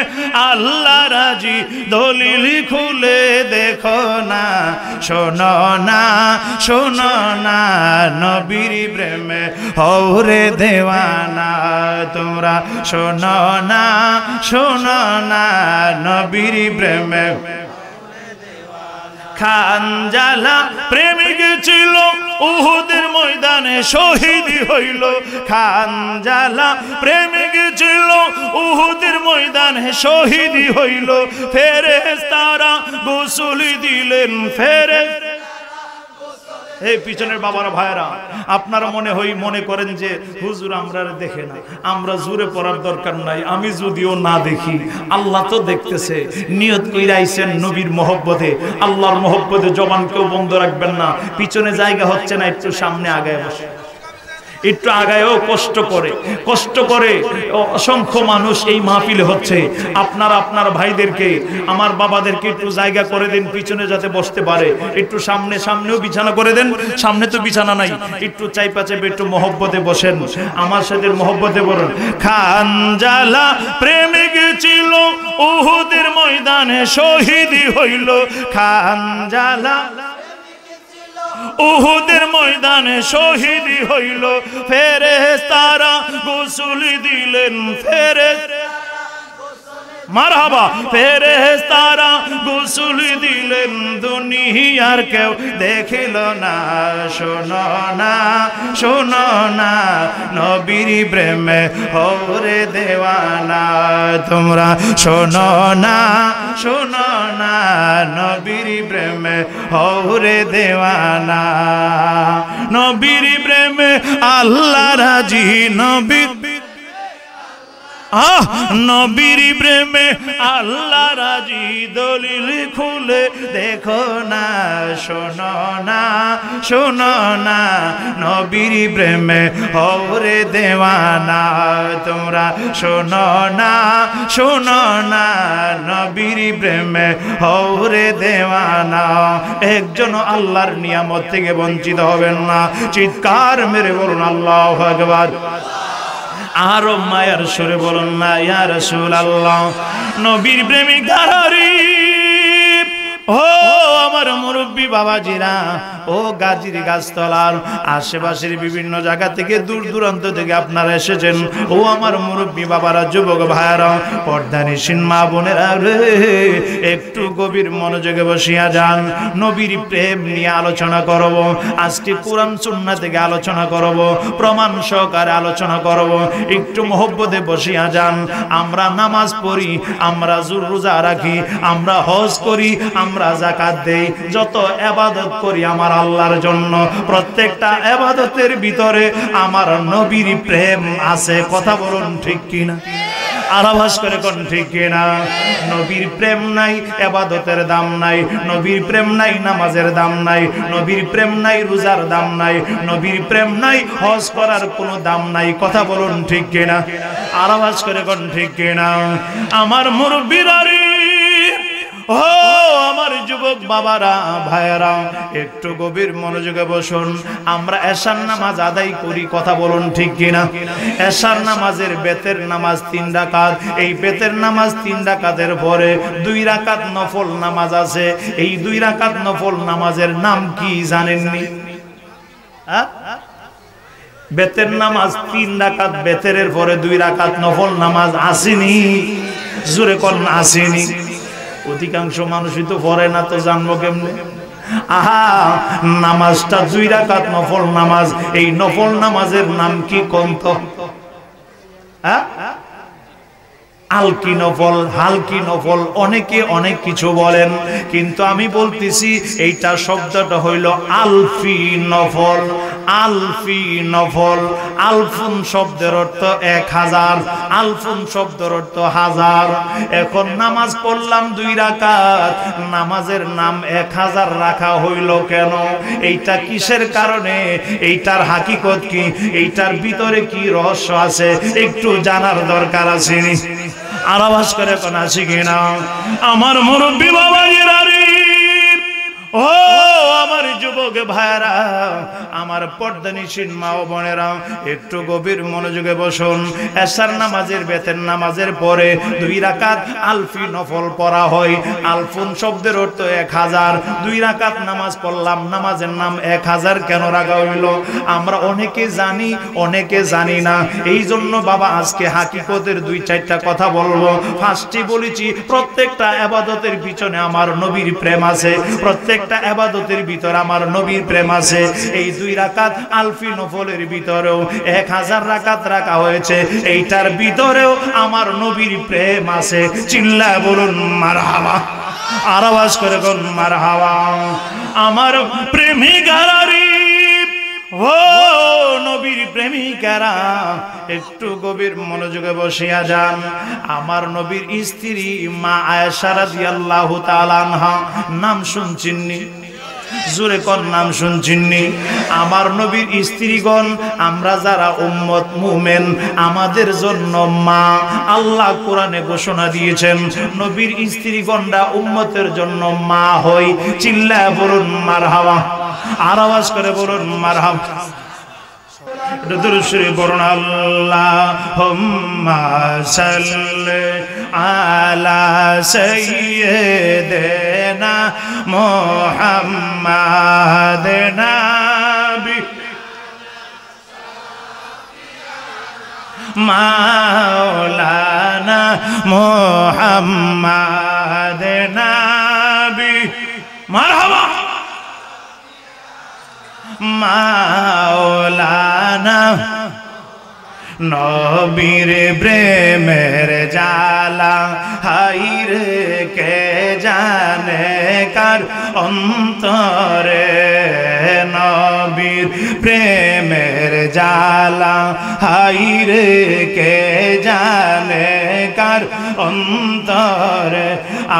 আল্লাহ রাজি, দলিল খুলে দেখো না। শোনো না শোনো না, নবীর প্রেমে হৌরে দেওয়ানা তোমরা, শোনো না শোনো না, নবীর প্রেমে। খানজালা প্রেমিক ছিল, উহুদের ময়দানে শহীদ হইল। খানজালা প্রেমিক ছিল, উহুদের ময়দানে শহীদ হইল। ফেরেশতারা গোসল দিলেন, এই পিছনের বাবারা ভাইরা, আপনারা মনে করেন যে হুজুর আমরা দেখে না, আমরা জোরে পড়ার দরকার নাই। আমি যদিও না দেখি, আল্লাহ তো দেখতেছে। নিয়ত কইরা আইছেন নবীর মহব্বতে, আল্লাহর মহব্বতে জবান কেউ বন্ধ রাখবেন না। পিছনে জায়গা হচ্ছে না, একটু সামনে আগায় বসে, একটু আগায়ও কষ্ট করে অসংখ্য মানুষ এই মাহফিলে হচ্ছে। আপনারা আপনার ভাইদেরকে, আমার বাবাদেরকে একটু জায়গা করে দেন পিছনে, যাতে বসতে পারে। একটু সামনেও বিছানা করে দেন, সামনে তো বিছানা নাই। একটু চাইপা একটু মহব্বতে বসেন, আমার সাথে মহব্বতে বলেন। খানজালা প্রেমিক ছিল, উহুদের ময়দানে শহীদ হইল। খানজালা উহুদের ময়দানে শহীদ হইল। ফেরেশতারা গোসল দিলেন, মারহাবা। ফেরেশতারা গোসল দিলেন, দুনিয়ার কেউ দেখিল না। শোনো না শোনো না, নবীর প্রেমে হৌরে দেওয়ানা তোমরা, শোনো না শোনো না, নবীর প্রেমে হৌরে দেওয়ানা। নবীর প্রেমে আল্লাহ রাজি, নবীর প্রেমে আল্লাহ রাজি, দলিল খুলে দেখো না। শোনো না শোনো না, নবীর প্রেমে হৌরে দেওয়ানা তোমরা, শোনো না শোনো না, নবীর প্রেমে হৌরে দেওয়ানা। একজন আল্লাহর নিয়ামত থেকে বঞ্চিত হবেন না। চিৎকার মেরে বলুন আল্লাহু আকবার। আরো মায়ার সুরে বলুন না ইয়া রাসূলুল্লাহ। নবীর প্রেমিক ধারি, ও আমার মুরব্বী বাবাজিরা, ও গাজীর গাছতলার আশেপাশের বিভিন্ন জায়গা থেকে, দূর দূরান্ত থেকে আপনারা এসেছেন। ও আমার মুরব্বী বাবারা, যুবক ভাইয়ারা, পর্দানিসীন মা বোনেরা রে, একটু গভীর মনোযোগে বসিয়া যান। নবীর প্রেম নিয়ে আলোচনা করব। আজকে কোরআন সুন্নাহ থেকে আলোচনা করব, প্রমাণ সহকারে আলোচনা করব। একটু মহব্বতে বসিয়া যান। আমরা নামাজ পড়ি, আমরা রোজা রাখি, আমরা হজ করি, আমরা যাকাত দেই, যত ইবাদত করি আমার আল্লাহর জন্য। প্রত্যেকটা ইবাদতের ভিতরে আমার নবীর প্রেম আছে। কথা বলুন ঠিক কিনা? আর আওয়াজ করে কোন ঠিক কিনা? নবীর প্রেম নাই, ইবাদতের দাম নাই। নবীর প্রেম নাই, নামাজের দাম নাই। নবীর প্রেম নাই, রোজার দাম নাই। নবীর প্রেম নাই, হজ করার কোনো দাম নাই। কথা বলুন ঠিক কিনা? আর আওয়াজ করে কোন ঠিক কিনা? আমার মুরব্বিরা রে, ও ও আমার যুবক বাবারা ভাইয়েরা, একটু গভীর মনোযোগে বসুন। আমরা এশার নামাজ আদায় করি, কথা বলুন ঠিক কিনা? এশার নামাজের বেতের নামাজ 3 রাকাত। এই বেতের নামাজ 3 রাকাতের পরে 2 রাকাত নফল নামাজ আছে। এই 2 রাকাত নফল নামাজের নাম কি জানেননি? বেতের নামাজ 3 রাকাত, বেতের পরে 2 রাকাত নফল নামাজ আসেনি? জোরে কোন আসেনি? অধিকাংশ মানুষই তো পড়ে না, তো জানবো কেমনে? আহা, নামাজটা 2 রাকাত নফল নামাজ। এই নফল নামাজের নাম কি কোন তো? আলকি নফল, হালকি নফল, অনেকে অনেক কিছু বলেন, কিন্তু আমি বলতেছি এইটা শব্দটা হইল আলফি নফল। আলফি নফল। আলফুন শব্দের অর্থ 1000, আলফুন শব্দের অর্থ 1000। এখন নামাজ পড়লাম 2 রাকাত, নামাজের নাম 1000 রাখা হইল কেন? এইটা কিসের কারণে? এইটার হাকিকত কি? এইটার ভিতরে কি রহস্য আছে? একটু জানার দরকার আছে। আর আওয়াজ করে কোন আছে কিনা? আমার মুরব্বী বাবাজিরা রে, ও আমার যুবক ভাইরা, আমার পর্দানিশীন মা ও বোনেরা, একটু গভীর মনোযোগে বসুন। এশার নামাজের বেতের নামাজের পরে 2 রাকাত আলফি নফল পড়া হয়। আলফুন শব্দের অর্থ 1000। 2 রাকাত নামাজ পড়লাম, নামাজের নাম 1000 কেন রাখা হইল? আমরা অনেকে জানি, অনেকে জানি না। এই জন্য বাবা আজকে হাকিকতের 2-4টা কথা বলবো। ফার্স্টে বলেছি প্রত্যেকটা ইবাদতের পিছনে আমার নবীর প্রেম আছে, প্রত্যেকটা ইবাদতের ভিতর আমার নবীর প্রেম আছে। এই 2 রাকাত আলফি নফলের ভিতরেও 1000 রাকাত রাখা হয়েছে, এইটার ভিতরেও আমার নবীর প্রেম আছে। চিল্লায় বলুন মারহাবা। আর আওয়াজ করে বলুন মারহাবা। আমার প্রেমিকারা রে, ও নবীর প্রেমিকারা, একটু গভীর মনোযোগে বসিয়া যান। আমার নবীর স্ত্রী মা আয়েশা রাদিয়াল্লাহু তাআলা আনহা, নাম শুনছেননি? জোরে কোন নাম শুনছেননি? আমার নবীর স্ত্রীগণ, আমরা যারা উম্মত মুমিন, আমাদের জন্য মা। আল্লাহ কোরআনে ঘোষণা দিয়েছেন নবীর স্ত্রীগণরা উম্মতের জন্য মা হয়। চিল্লায় বলুন মারহাবা। আর আওয়াজ করে বলুন মারহাবা। দুরূদ শরীফ পড়ুন। আল্লাহুম্মা সাল্লি আলা সাইয়্যিদিনা মুহাম্মাদিন নাবি মাওলানা মুহাম্মাদিন নাবি। মারহাবা। মাওলানা নবীর প্রেমের জালা, হাইরে কে জানে কার অন্তরে। নবীর প্রেমের জালা, হাইরে কে জানে কার অন্তরে।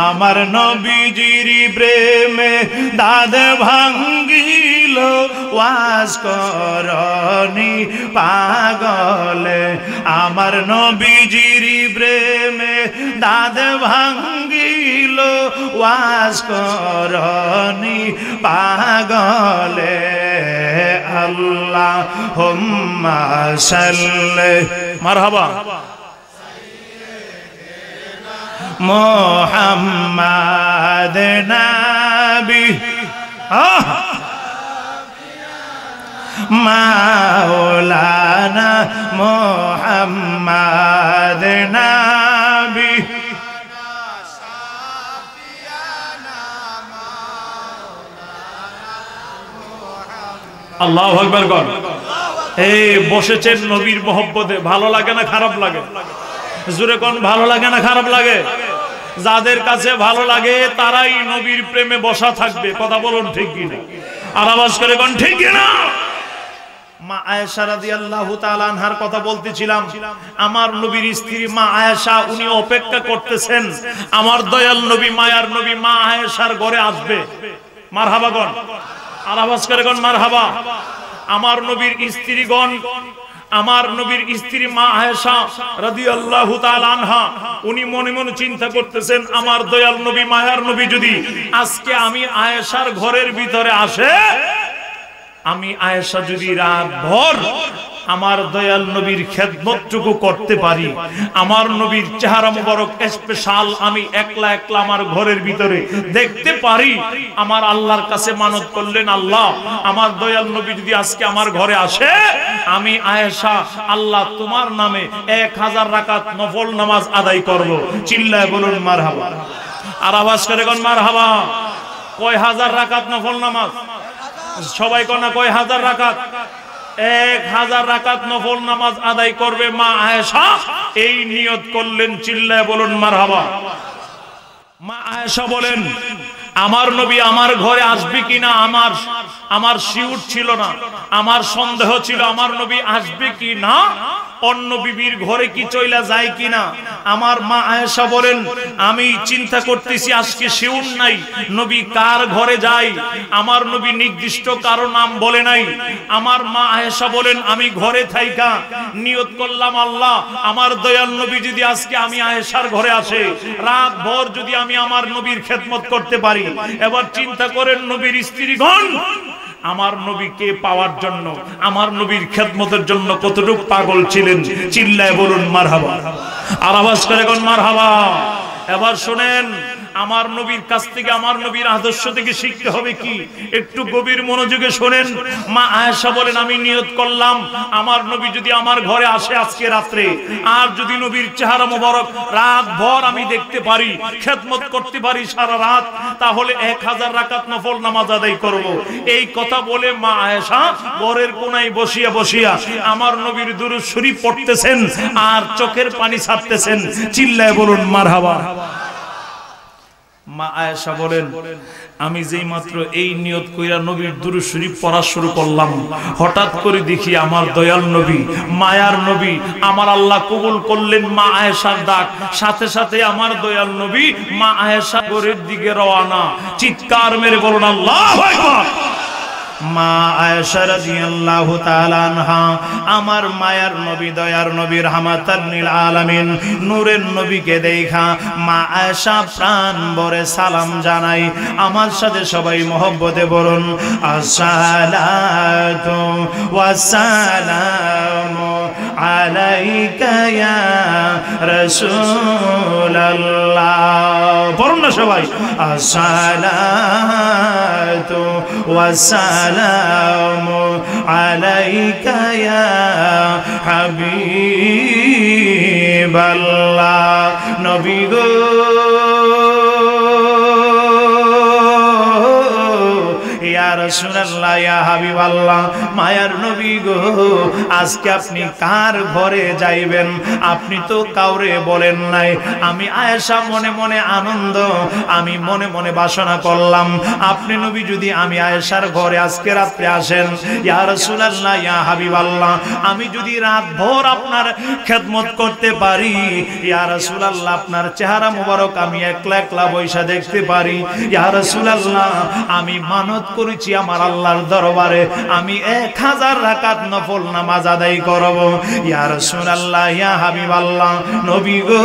আমার নবীজির প্রেমে দাদ ভাঙ্গিল, ওয়াজ করনি পাগলে। আমার নবীজির প্রেমে দাদ ভাঙ্গিল, ওয়াজ করনি পাগলে। আল্লাহুম্মা সাল্লি মারহাবা মুহাম্মাদ নবী মাওলানা মুহাম্মাদ নবী। আল্লাহু আকবার। গণ এই বসেছেন নবীর মহব্বতে, ভালো লাগে না খারাপ লাগে? জোরে কোন ভালো লাগে না খারাপ লাগে? যাদের কাছে ভালো লাগে তারাই নবীর প্রেমে বসা থাকবে, কথা বলুন ঠিক কিনা? আর আওয়াজ করে কোন ঠিক কিনা? মা আয়েশা রাদিয়াল্লাহু তাআলা আনহার কথা বলতেছিলাম। আমার নবীর স্ত্রী মা আয়েশা, উনি অপেক্ষা করতেছেন আমার দয়াল নবী, মায়ার নবী মা আয়েশার ঘরে আসবে। মারহাবা গণ। আর আওয়াজ করে কোন মারহাবা। আমার নবীর স্ত্রীগণ আমার নবীর স্ত্রী মা আয়েশা রাদিয়াল্লাহু তাআলা আনহা উনি মনে মনে চিন্তা করতেছেন, আমার দয়াল নবী মায়ার নবী যদি আজকে আমি আয়েশার ঘরের ভিতরে আসে, আমি আয়েশা যদি রাত ভর আমার দয়াল নবীর খেদমতটুকু করতে পারি, আমার নবীর চেহারা মুবারক স্পেশাল আমি একলা একলা আমার ঘরের ভিতরে দেখতে পারি, আমার আল্লাহর কাছে মানত করলেন, আল্লাহ আমার দয়াল নবী যদি আজকে আমার ঘরে আসে, আমি আয়েশা আল্লাহ তোমার নামে 1000 রাকাত নফল নামাজ আদায় করব। চিল্লায় বলুন মারহাবা। আর আওয়াজ করে কোন মারহাবা। কয় হাজার রাকাত নফল নামাজ? সবাই কোনা কয় হাজার রাকাত? 1000 রাকাত নফল নামাজ আদায় করবে মা আয়েশা, এই নিয়ত করলেন। চিল্লায় বলুন মারহাবা। মা আয়েশা বলেন, আমার নবী আমার ঘরে আসবে কিনা আমার শিউর ছিল না, আমার সন্দেহ ছিল আমার নবী আসবে কি না, অন্য বিবির ঘরে কি চইলা যায় কিনা। আমার মা আয়েশা বলেন, আমি চিন্তা করতেছি আজকে শিউর নাই, নবী কার ঘরে যায়। আমার নবী নির্দিষ্ট কারো নাম বলে নাই। আমার মা আয়েশা বলেন, আমি ঘরে থাইকা নিয়ত করলাম, আল্লাহ আমার দয়াল নবী যদি আজকে আমি আয়েশার ঘরে আসে, রাত ভর যদি আমি আমার নবীর খেদমত করতে পারি। এবার চিন্তা করেন নবীর স্ত্রীগণ আমার নবীকে পাওয়ার জন্য, আমার নবীর খেদমতের জন্য কতটুকু পাগল ছিলেন। চিল্লায় বলুন মারহাবা। আর আওয়াজ করে কোন মারহাবা। এবার শুনেন, আমার নবীর কাছ থেকে, আমার নবীর আদর্শ থেকে শিখতে হবে কি, একটু গভীর মনোযোগে শুনেন। মা আয়েশা বলেন, আমি নিয়ত করলাম আমার নবী যদি আমার ঘরে আসে আজকে রাত্রে, আর যদি নবীর চেহারা মোবারক রাত ভর আমি দেখতে পারি, খেদমত করতে পারি সারা রাত, তাহলে 1000 রাকাত নফল নামাজ আদায় করব। এই কথা বলে মা আয়েশা ঘরের কোনায় বসিয়া বসিয়া আমার নবীর দুরূদ শরীফ পড়তেছেন আর চোখের পানি ছাড়তেছেন। চিল্লায় বলুন মারহাবা। মা আয়েশা বলেন, আমি যেই মাত্র এই নিয়ত কইরা নবীর দুরূদ শরীফ পড়া শুরু করলাম, হঠাৎ করে দেখি আমার দয়াল নবী মায়ার নবী আমার আল্লাহ কবুল করলেন মা আয়েশার ডাক। সাথে সাথে আমার দয়াল নবী মা আয়েশা ঘরের দিকে রওনা। চিৎকার মেরে বলুন আল্লাহু আকবার। মা আয়েশা রাদিয়াল্লাহু তাআলা আনহা আমার মায়ার নবী দয়ার নবী রাহমাতাল লিল আলামিন নূরের নবীকে দেখা মা আয়েশা প্রাণ ভরে সালাম জানাই। আমার সাথে সবাই মহব্বতে বলুন, আসসালাতু ওয়াসসালামু আলাইকা ইয়া রাসূলুল্লাহ। বলুন না সবাই, আসসালাতু ওয়াসসালামু আলাইকা ইয়া হাবিবাল্লাহ। নবী গো ইয়া রাসূলুল্লাহ ইয়া হাবিবাল্লাহ, মায়ার নবী গো আজকে আপনি কার ঘরে যাইবেন আপনি তো কাউরে বলেন নাই। আমি আয়েশা মনে মনে আনন্দ, আমি মনে মনে বাসনা করলাম, আপনি নবী যদি আমি আয়েশার ঘরে আজকে রাত্রে আসেন, ইয়া রাসূলুল্লাহ ইয়া হাবিবাল্লাহ, আমি যদি রাত ভর আপনার খেদমত করতে পারি, ইয়া রাসূলুল্লাহ আপনার চেহারা মুবারক আমি একলা একলা বৈশা দেখতে পারি, ইয়া রাসূলুল্লাহ আমি মানত করেছি আমার আল্লাহর দরবারে আমি 1000 রাকাত নফল নামাজ আদায় করব। ইয়া রাসূলুল্লাহ ইয়া হাবিবাল্লাহ, নবী গো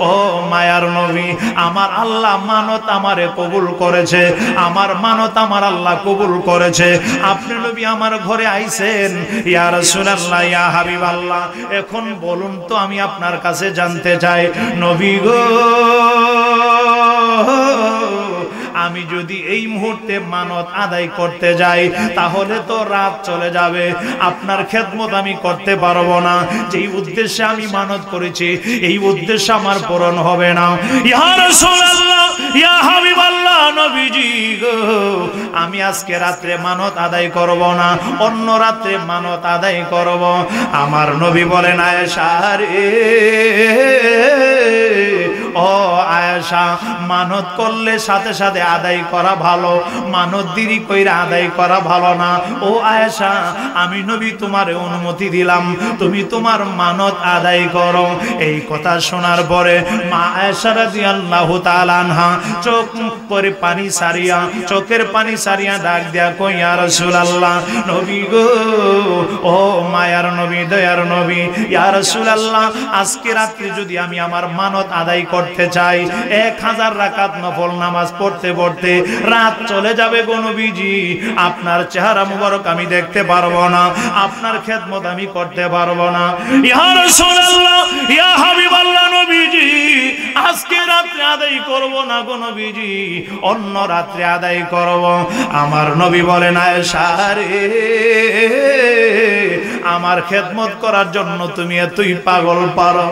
ও মায়ার নবী, আমার আল্লাহ মানত আমারে কবুল করেছে, আমার মানত আমার আল্লাহ কবুল করেছে। আপনি নবী আমার ঘরে আইছেন, ইয়া রাসূলুল্লাহ ইয়া হাবিবাল্লাহ, এখন বলুন তো আমি আপনার কাছে জানতে চাই, নবী গো আমি যদি এই মুহূর্তে মানত আদায় করতে যাই তাহলে তো রাত চলে যাবে, আপনার খেদমত আমি করতে পারবো না। যেই উদ্দেশ্যে আমি মানত করেছি এই উদ্দেশ্য আমার পূরণ হবে না। ইয়া রাসূলুল্লাহ ইয়া হাবিবাল্লাহ, নবীজি গো আমি আজকে রাতে মানত আদায় করব না, অন্য রাতে মানত আদায় করব। আমার নবী বলেন, আয়েশা রে ও আয়েশা মানত করলে সাথে সাথে আদায় করা ভালো, মানত দেরি কইরা আদায় করা ভালো না। ও আয়েশা, আমি নবী তোমারে অনুমতি দিলাম, তুমি তোমার মানত আদায় করো। এই কথা শোনার পরে মা আয়েশা রাদিয়াল্লাহু তাআলা আনহা চোখ করে পানি সারিয়া, চোখের পানি সারিয়া ডাক দিয়া কই, ইয়া রাসূলুল্লাহ, নবী গো, ও মায়ার নবী, দয়ার নবী, ইয়া রাসূলুল্লাহ, আজকে রাত্রে যদি আমি আমার মানত আদায় করতে চাই, 1000 রাকাত নফল নামাজ পড়তে পড়তে রাত চলে যাবে গো নবীজি, আপনার চেহারা মুবারক আমি দেখতে পারবো না, আপনার খেদমত আমি করতে পারবো না। ইয়া রাসূলুল্লাহ, ইয়া হাবিবাল্লাহ, নবীজি আজকে রাত্রে আদায় করব না গো নবীজি, অন্য রাত্রে আদায় করব। আমার নবী বলেন, আয়েশা রে, আমার খেদমত করার জন্য তুমি এতই পাগল পারো,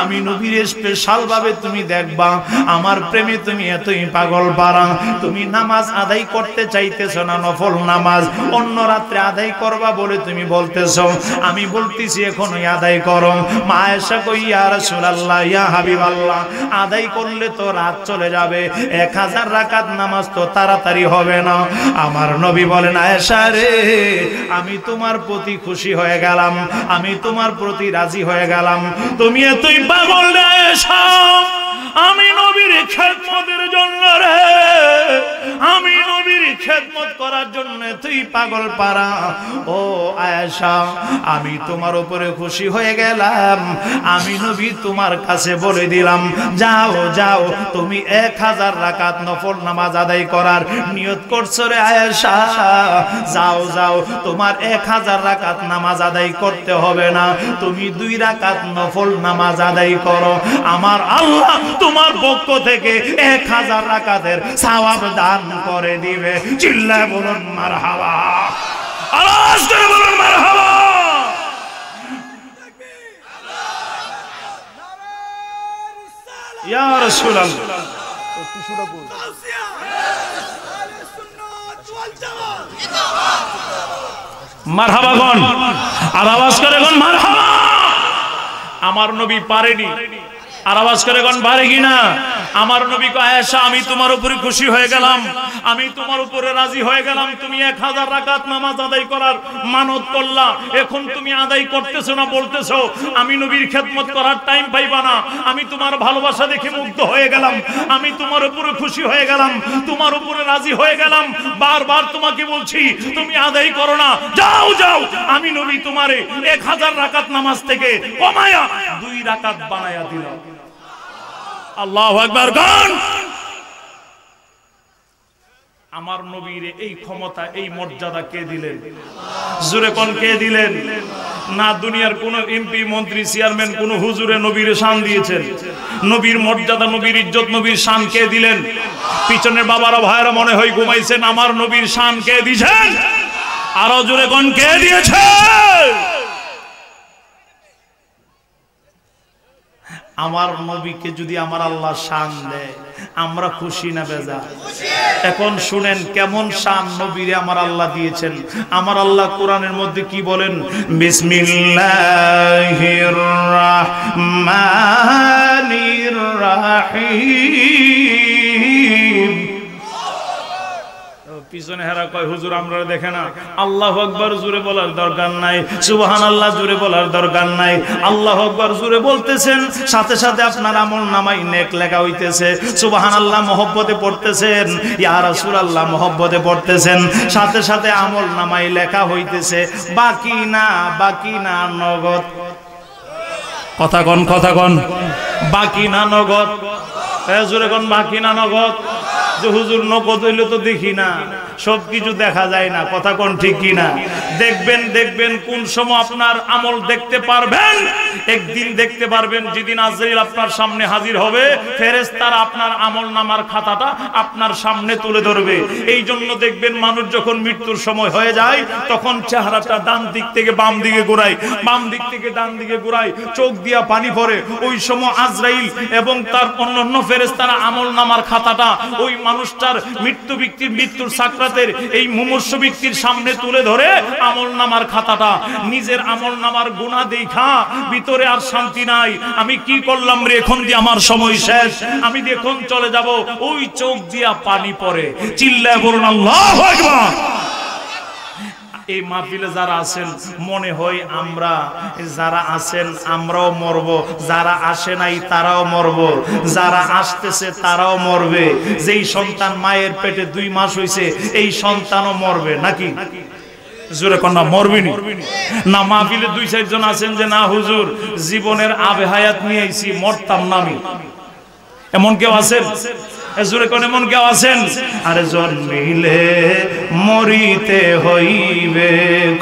আমি নবীর স্পেশাল ভাবে তুমি দেখবা, আমার প্রেমে তুমি এতই পাগল পারা, তুমি নামাজ আদায় করতে চাইতেছো না, নফল নামাজ অন্য রাত্রে আদায় করবা বলে তুমি বলতেছো, আমি বলতেছি এখনই আদায় করো। মা আয়েশা কই, ইয়া রাসূলুল্লাহ, ইয়া হাবিবাল্লাহ, আদায় করলে তো রাত চলে যাবে, 1000 রাকাত নামাজ তো তাড়াতাড়ি হবে না। আমার নবী বলেন, আয়েশা রে, আমি তোমার প্রতি খুশি হয়ে গেলাম, আমি তোমার প্রতি রাজি হয়ে গেলাম, তুমি এতই পাগল রে আয়েশা, আমি নবীর খেদমতের জন্য রে, আমি নবীর খেদমত করার জন্য তুই পাগল পারা। ও আয়েশা, আমি তোমার উপরে খুশি হয়ে গেলাম, আমি নবী তোমার কাছে বলে দিলাম, যাও যাও, তুমি 1000 রাকাত নফল নামাজ আদায় করার নিয়ত করছো রে আয়েশা, যাও যাও, তোমার 1000 রাকাত নামাজ আদায় করতে হবে না, তুমি 2 রাকাত নফল নামাজ আদায় করো, আমার আল্লাহ তোমার পক্ষ থেকে 1000 রাকাতের সওয়াব দান করে দিবে। চিল্লায় বলুন মারহাবা, আওয়াজ করে বলুন মারহাবা। ইয়া রাসূলুল্লাহ, মারহাবা কোন, আর আওয়াজ করে কোন মারহাবা। আমার নবী পারেনি, আর আওয়াজ করে কোন পারে কিনা। আমার নবী কয়, আয়েশা, আমি তোমার উপরে খুশি হয়ে গেলাম, আমি তোমার উপরে রাজি হয়ে গেলাম, তুমি 1000 রাকাত নামাজ আদায় করার মানত করলা, এখন তুমি আদায় করতেছো না, বলতেছো আমি নবীর খেদমত করার টাইম পাইবা না, আমি তোমার ভালোবাসা দেখে মুগ্ধ হয়ে গেলাম, আমি তোমার উপরে খুশি হয়ে গেলাম, তোমার উপরে রাজি হয়ে গেলাম, বারবার তোমাকে বলছি তুমি আদায় করো না, যাও যাও, আমি নবী তোমারে 1000 রাকাত নামাজ থেকে কমায়া 2 রাকাত বানায়া দিলাম। আল্লাহু আকবার গান। আমার নবীর এই ক্ষমতা, এই মর্যাদা কে দিলেন? জোরে কোন কে দিলেন? না দুনিয়ার কোন এমপি, মন্ত্রী, চেয়ারম্যান, কোন হুজুরে নবীর শান দিয়েছেন? নবীর মর্যাদা, নবীর ইজ্জত, নবীর শান কে দিলেন? পিছনের বাবারা ভাইরা মনে হয় ঘুমাইছেন, আমার নবীর শান কে দিয়েছেন? আরো জোরে কোন কে দিয়েছে? আমার নবীকে যদি আমার আল্লাহ শান দেয়, আমরা খুশি না বেজার? এখন শুনেন কেমন শান নবীরে আমার আল্লাহ দিয়েছেন। আমার আল্লাহ কোরআনের মধ্যে কি বলেন? বিসমিল্লাহির রাহমানির রাহিম। পিছনে হেরা কয়, হুজুর আমরা দেখে না। আল্লাহু আকবার জোরে বলার দরকার নাই, সুবহানাল্লাহ জোরে বলার দরকার নাই। আল্লাহু আকবার জোরে বলতেছেন, সাথে সাথে আপনার আমল নামায় নেক লেখা হইতেছে। সুবহানাল্লাহ মহব্বতে পড়তেছেন, ইয়া রাসূলুল্লাহ মহব্বতে পড়তেছেন, সাথে সাথে আমল নামায় লেখা হইতেছে। বাকি না, বাকি না, নগদ। কথা কোন, কথা কোন, বাকি না নগদ? জোরে কোন, বাকি না নগদ? যে হুজুর নগদ হইলে তো দেখি না, সবকিছু দেখা যায় না, কথা কোন ঠিক কিনা? দেখবেন, দেখবেন কোন সময় আপনার আমল দেখতে পারবেন, একদিন দেখতে পারবেন যেদিন আজরাইল আপনার সামনে হাজির হবে, ফেরেশতারা আপনার আমল নামার খাতাটা আপনার সামনে তুলে ধরবে। এই জন্য দেখবেন মানুষ যখন মৃত্যুর সময় হয়ে যায়, তখন চেহারাটা ডান দিক থেকে বাম দিকে ঘোরায়, বাম দিক থেকে ডান দিকে ঘোরায়, চোখ দিয়া পানি পড়ে। ওই সময় আজরাইল এবং তার অন্যান্য ফেরেশতারা আমল নামার খাতাটা ওই মানুষটার মৃত্যুর সাকরাতের এই মুমূর্ষু ব্যক্তির সামনে তুলে ধরে আমলনামার খাতাটা, নিজের আমলনামার গুনাহ দেখা ভিতরে আর শান্তি নাই। আমি কি করলাম রে, এখন দিয়ে আমার সময় শেষ, আমি এখন চলে যাব। ওই চোখ দিয়া পানি পড়ে। চিল্লায় বলুন আল্লাহু আকবার। এই মাহফিলে যারা আছেন মনে হয় আমরা যারা আছেন আমরাও মরব, যারা আসে নাই তারাও মরব, যারা আসতেছে তারাও মরবে। যেই সন্তান মায়ের পেটে 2 মাস হইছে এই সন্তানও মরবে নাকি? জোরে কন্যা মরবিনি না? মাহফিলে 2-4 জন আছেন যে না হুজুর জীবনের আবে হায়াত নিয়ে আইছি, মরতাম না আমি, এমন কেউ আছেন? জোরে কোন এমন কেউ আছেন? আরে জন্মিলে মরিতে হইবে,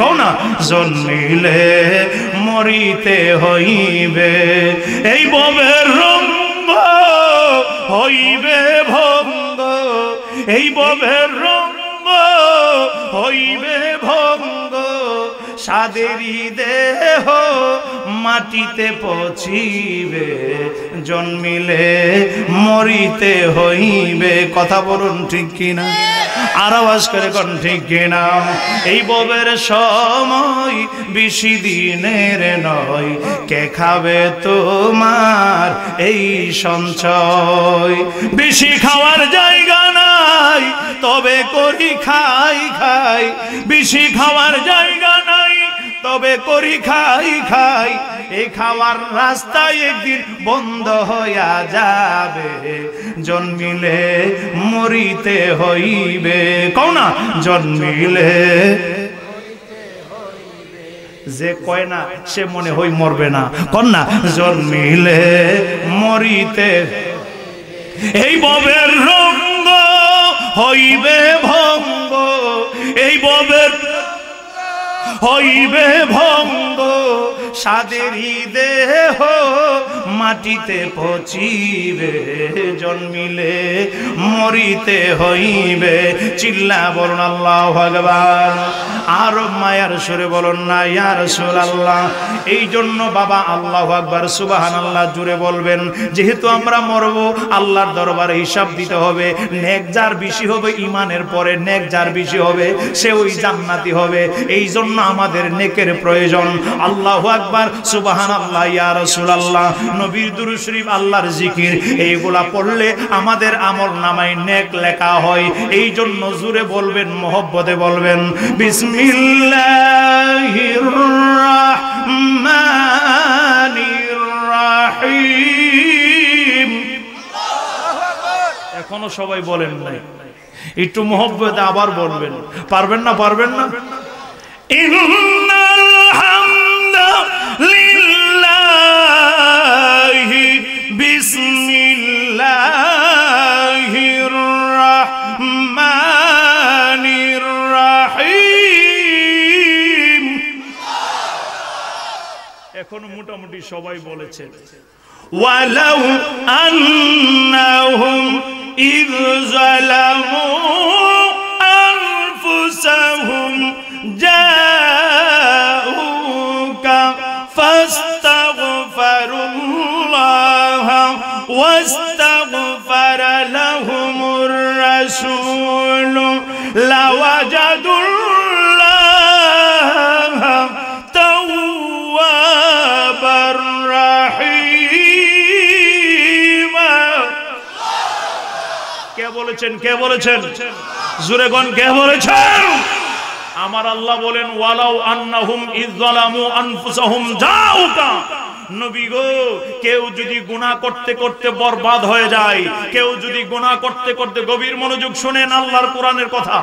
কও না জন্মিলে মরিতে হইবে, এই ভবের রম্ভ হইবে ভঙ্গ, এই ভবের রম্ভ হইবে ভঙ্গ, সাদেরই দেহ মাটিতে পচিবে, জন্মিলে মরিতে হইবে। কথা বলুন ঠিক কিনা? আর আওয়াজ করে কোন ঠিক কিনা? এই ববের সময় বেশি দিনের নয়, কে খাবে তোমার এই সঞ্চয়? বেশি খাওয়ার জায়গা নাই তবে করি খাই খাই, বেশি খাওয়ার জায়গা নাই তবে করি খাই খাই, এই খাওয়ার রাস্তায় একদিন বন্ধ হইয়া যাবে, জন্মিলে মরিতে হইবে। কও না জন্মিলে, যে কয় না সে মনে হই মরবে না, কন না জন্মিলে মরিতে, এই ভবের রঙ্গ হইবে ভঙ্গ, এই ভবের হইবে ভঙ্গ, সাদেরই দেহ মাটিতে পচিবে, জন্মিলে মরিতে হইবে। চিল্লা বলুন আল্লাহু আকবার। আর মায়ার সুরে বলুন না ইয়া রাসূলুল্লাহ। এই জন্য বাবা আল্লাহু আকবার সুবহানাল্লাহ জুড়ে বলবেন। যেহেতু আমরা মরব, আল্লাহর দরবারে হিসাব দিতে হবে। নেক যার বেশি হবে, ইমানের পরে নেক যার বেশি হবে সে ওই জান্নাতি হবে। এই জন্য আমাদের নেকের প্রয়োজন। আল্লাহু আকবার সুবহানাল্লাহ ইয়া রাসূলুল্লাহ। নবীর দুরূদ শরীফ, আল্লাহর জিকির, এইগুলা পড়লে আমাদের আমলনামায় নেক লেখা হয়। এই জন্য জোরে বলবেন, মহব্বতে বলবেন বিসমিল্লাহির রাহমানির রাহিম। এখনো সবাই বলেন নাই, একটু মহব্বতে আবার বলবেন। পারবেন না? পারবেন না? ইন্নাল হামদুলিল্লাহি বিসমিল্লাহির রাহমানির রাহিম। এখন মোটামুটি সবাই বলেছেন ওয়ালাউ আন্নাহুম ইয যালামু আনফুসাহুম জাউকা ফাস্তাগফিরুল্লাহ ওয়াস্তাগফারা লাহুমুর রাসূল লাওয়াজাদুল্লাহ তাওয়াবার রাহিম। কে বলেছেন? কে বলেছেন? জোরে কোন কে বলেছেন? আমার আল্লাহ বলেন ওয়ালাউ আন্নাহুম ইয যালামু আনফুসাহুম জাউকা। নবী গো, কেউ যদি গুনাহ করতে করতে বরবাদ হয়ে যায়, কেউ যদি গুনাহ করতে করতে, গভীর মনোযোগ শুনেন আল্লাহর কোরআনের কথা।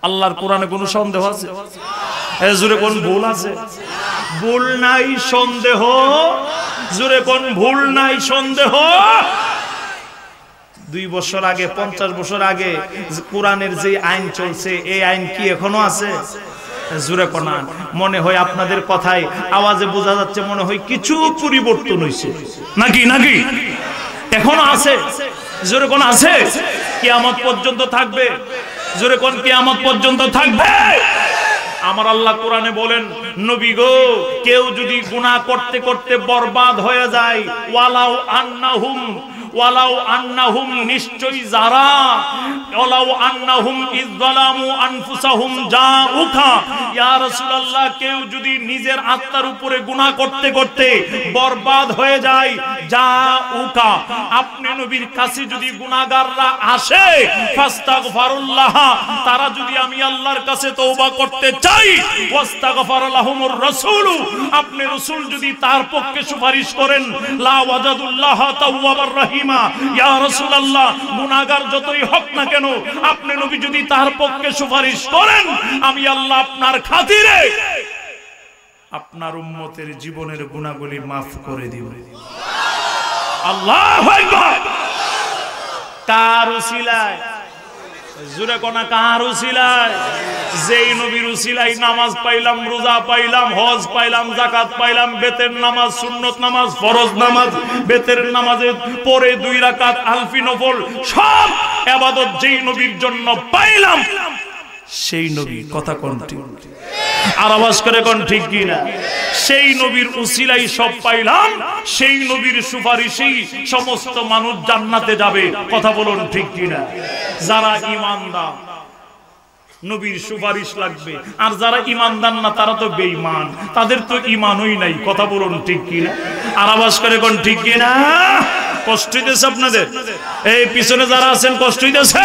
আল্লাহর কোরআনে কোনো সন্দেহ আছে? জোরে কোন ভুল আছে? ভুল নাই, সন্দেহ। জোরে কোন ভুল নাই, সন্দেহ। 2 বছর আগে, 50 বছর আগে কোরআনের যে আইন চলছে, এই আইন কি এখনো আছে? জোরে কোনা। মনে হয় আপনাদের কথায় আওয়াজে বোঝা যাচ্ছে মনে হয় কিছু পরিবর্তন হয়েছে নাকি? নাকি এখনো আছে? জোরে কোন আছে? কিয়ামত পর্যন্ত থাকবে। জোরে কোন কিয়ামত পর্যন্ত থাকবে। আমার আল্লাহ কোরআনে বলেন নবী গো, কেউ যদি গুনাহ করতে করতে বরবাদ হয়ে যায়, ওয়ালাউ আন্নাহুম ওয়ালাউ আন্নাহুম নিশ্চয়ই যারা ওয়ালাউ আন্নাহুম ইযলামু আনফুসাহুম জাউকা ইয়া রাসূলুল্লাহ কেউ যদি নিজের আত্মার উপরে গুনাহ করতে করতে বরবাদ হয়ে যায় জাউকা আপনি নবীর কাছে যদি গুনাহগাররা আসে ফাস্তাগফিরুল্লাহ তারা যদি আমি আল্লাহর কাছে তওবা করতে চাই ওয়াস্তাগফার লাহুমুর রাসূল আপনি রাসূল যদি তার পক্ষে সুপারিশ করেন লা ওয়াজাদুল্লাহ তাওয়াবার রহিমা ইয়া রাসূলুল্লাহ গুনাহগার যতই হোক না কেন আপনি নবী যদি তার পক্ষে সুপারিশ করেন আমি আল্লাহ আপনার খাতিরে আপনার উম্মতের জীবনের গুনাহগুলি maaf করে দিব আল্লাহু আকবার কার উসিলায় জোরে কোনা কার উসিলায় যেই নবীর উসিলায় নামাজ পাইলাম রোজা পাইলাম হজ পাইলাম যাকাত পাইলাম বেতের নামাজ সুন্নত নামাজ ফরজ নামাজ বেতের নামাজে পরে 2 রাকাত আলফি নফল সব ইবাদত যেই নবীর জন্য পাইলাম সেই নবী কথা কোন ঠিক আর আওয়াজ করে কোন ঠিক কি না সেই নবীর উসিলাই সব পাইলাম সেই নবীর সুপারিশেই সমস্ত মানুষ জান্নাতে যাবে কথা বলুন ঠিক কি না যারা ঈমানদার নবীর সুপারিশ লাগবে আর যারা ঈমানদার না তারা তো বেঈমান তাদের তো ঈমানই নাই কথা বলুন ঠিক কি না আর আওয়াজ করে কোন ঠিক কি না কষ্ট হইতেছে আপনাদের এই পিছনে যারা আছেন কষ্ট হইতেছে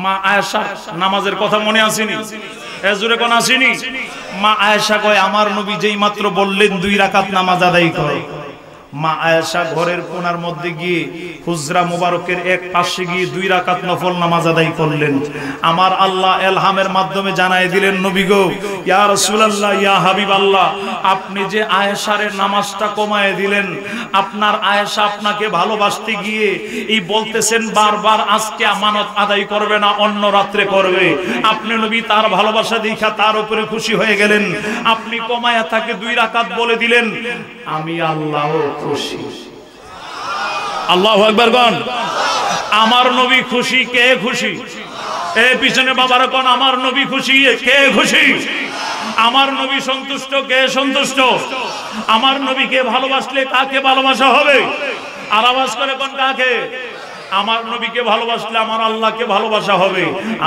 মা আয়েশা নামাজের কথা মনে আসেনি এজুরে কোন আসেনি মা আয়েশা কয় আমার নবী যেই মাত্র বললেন 2 রাকাত নামাজ আদায় করে মা আয়েশা ঘরের কোণার মধ্যে গিয়ে হুজরা মুবারকের এক পাশে গিয়ে 2 রাকাত নফল নামাজ আদায় করলেন আমার আল্লাহ ইলহামের মাধ্যমে জানায় দিলেন নবী গো ইয়া রাসূলুল্লাহ ইয়া হাবিবাল্লাহ আপনি যে আয়েশার নামাজটা কমায় দিলেন আপনার আয়েশা আপনাকে ভালোবাসতে গিয়ে এই বলতেছেন বারবার আজকে আমানত আদায় করবে না অন্য রাতে করবে আপনি নবী তার ভালোবাসা দেখা তার উপরে খুশি হয়ে গেলেন আপনি কমায়া তাকে 2 রাকাত বলে দিলেন আমি আল্লাহ খুশি আল্লাহু আকবার কোন আমার নবী খুশি কে খুশি এই পিছনে বাবারা কোন আমার নবী খুশি কে খুশি আমার নবী সন্তুষ্ট কে সন্তুষ্ট আমার নবীকে ভালোবাসলে কাকে ভালোবাসা হবে আর আওয়াজ করে কোন কাকে আমার নবীকে ভালোবাসলে আমার আল্লাহকে ভালোবাসা হবে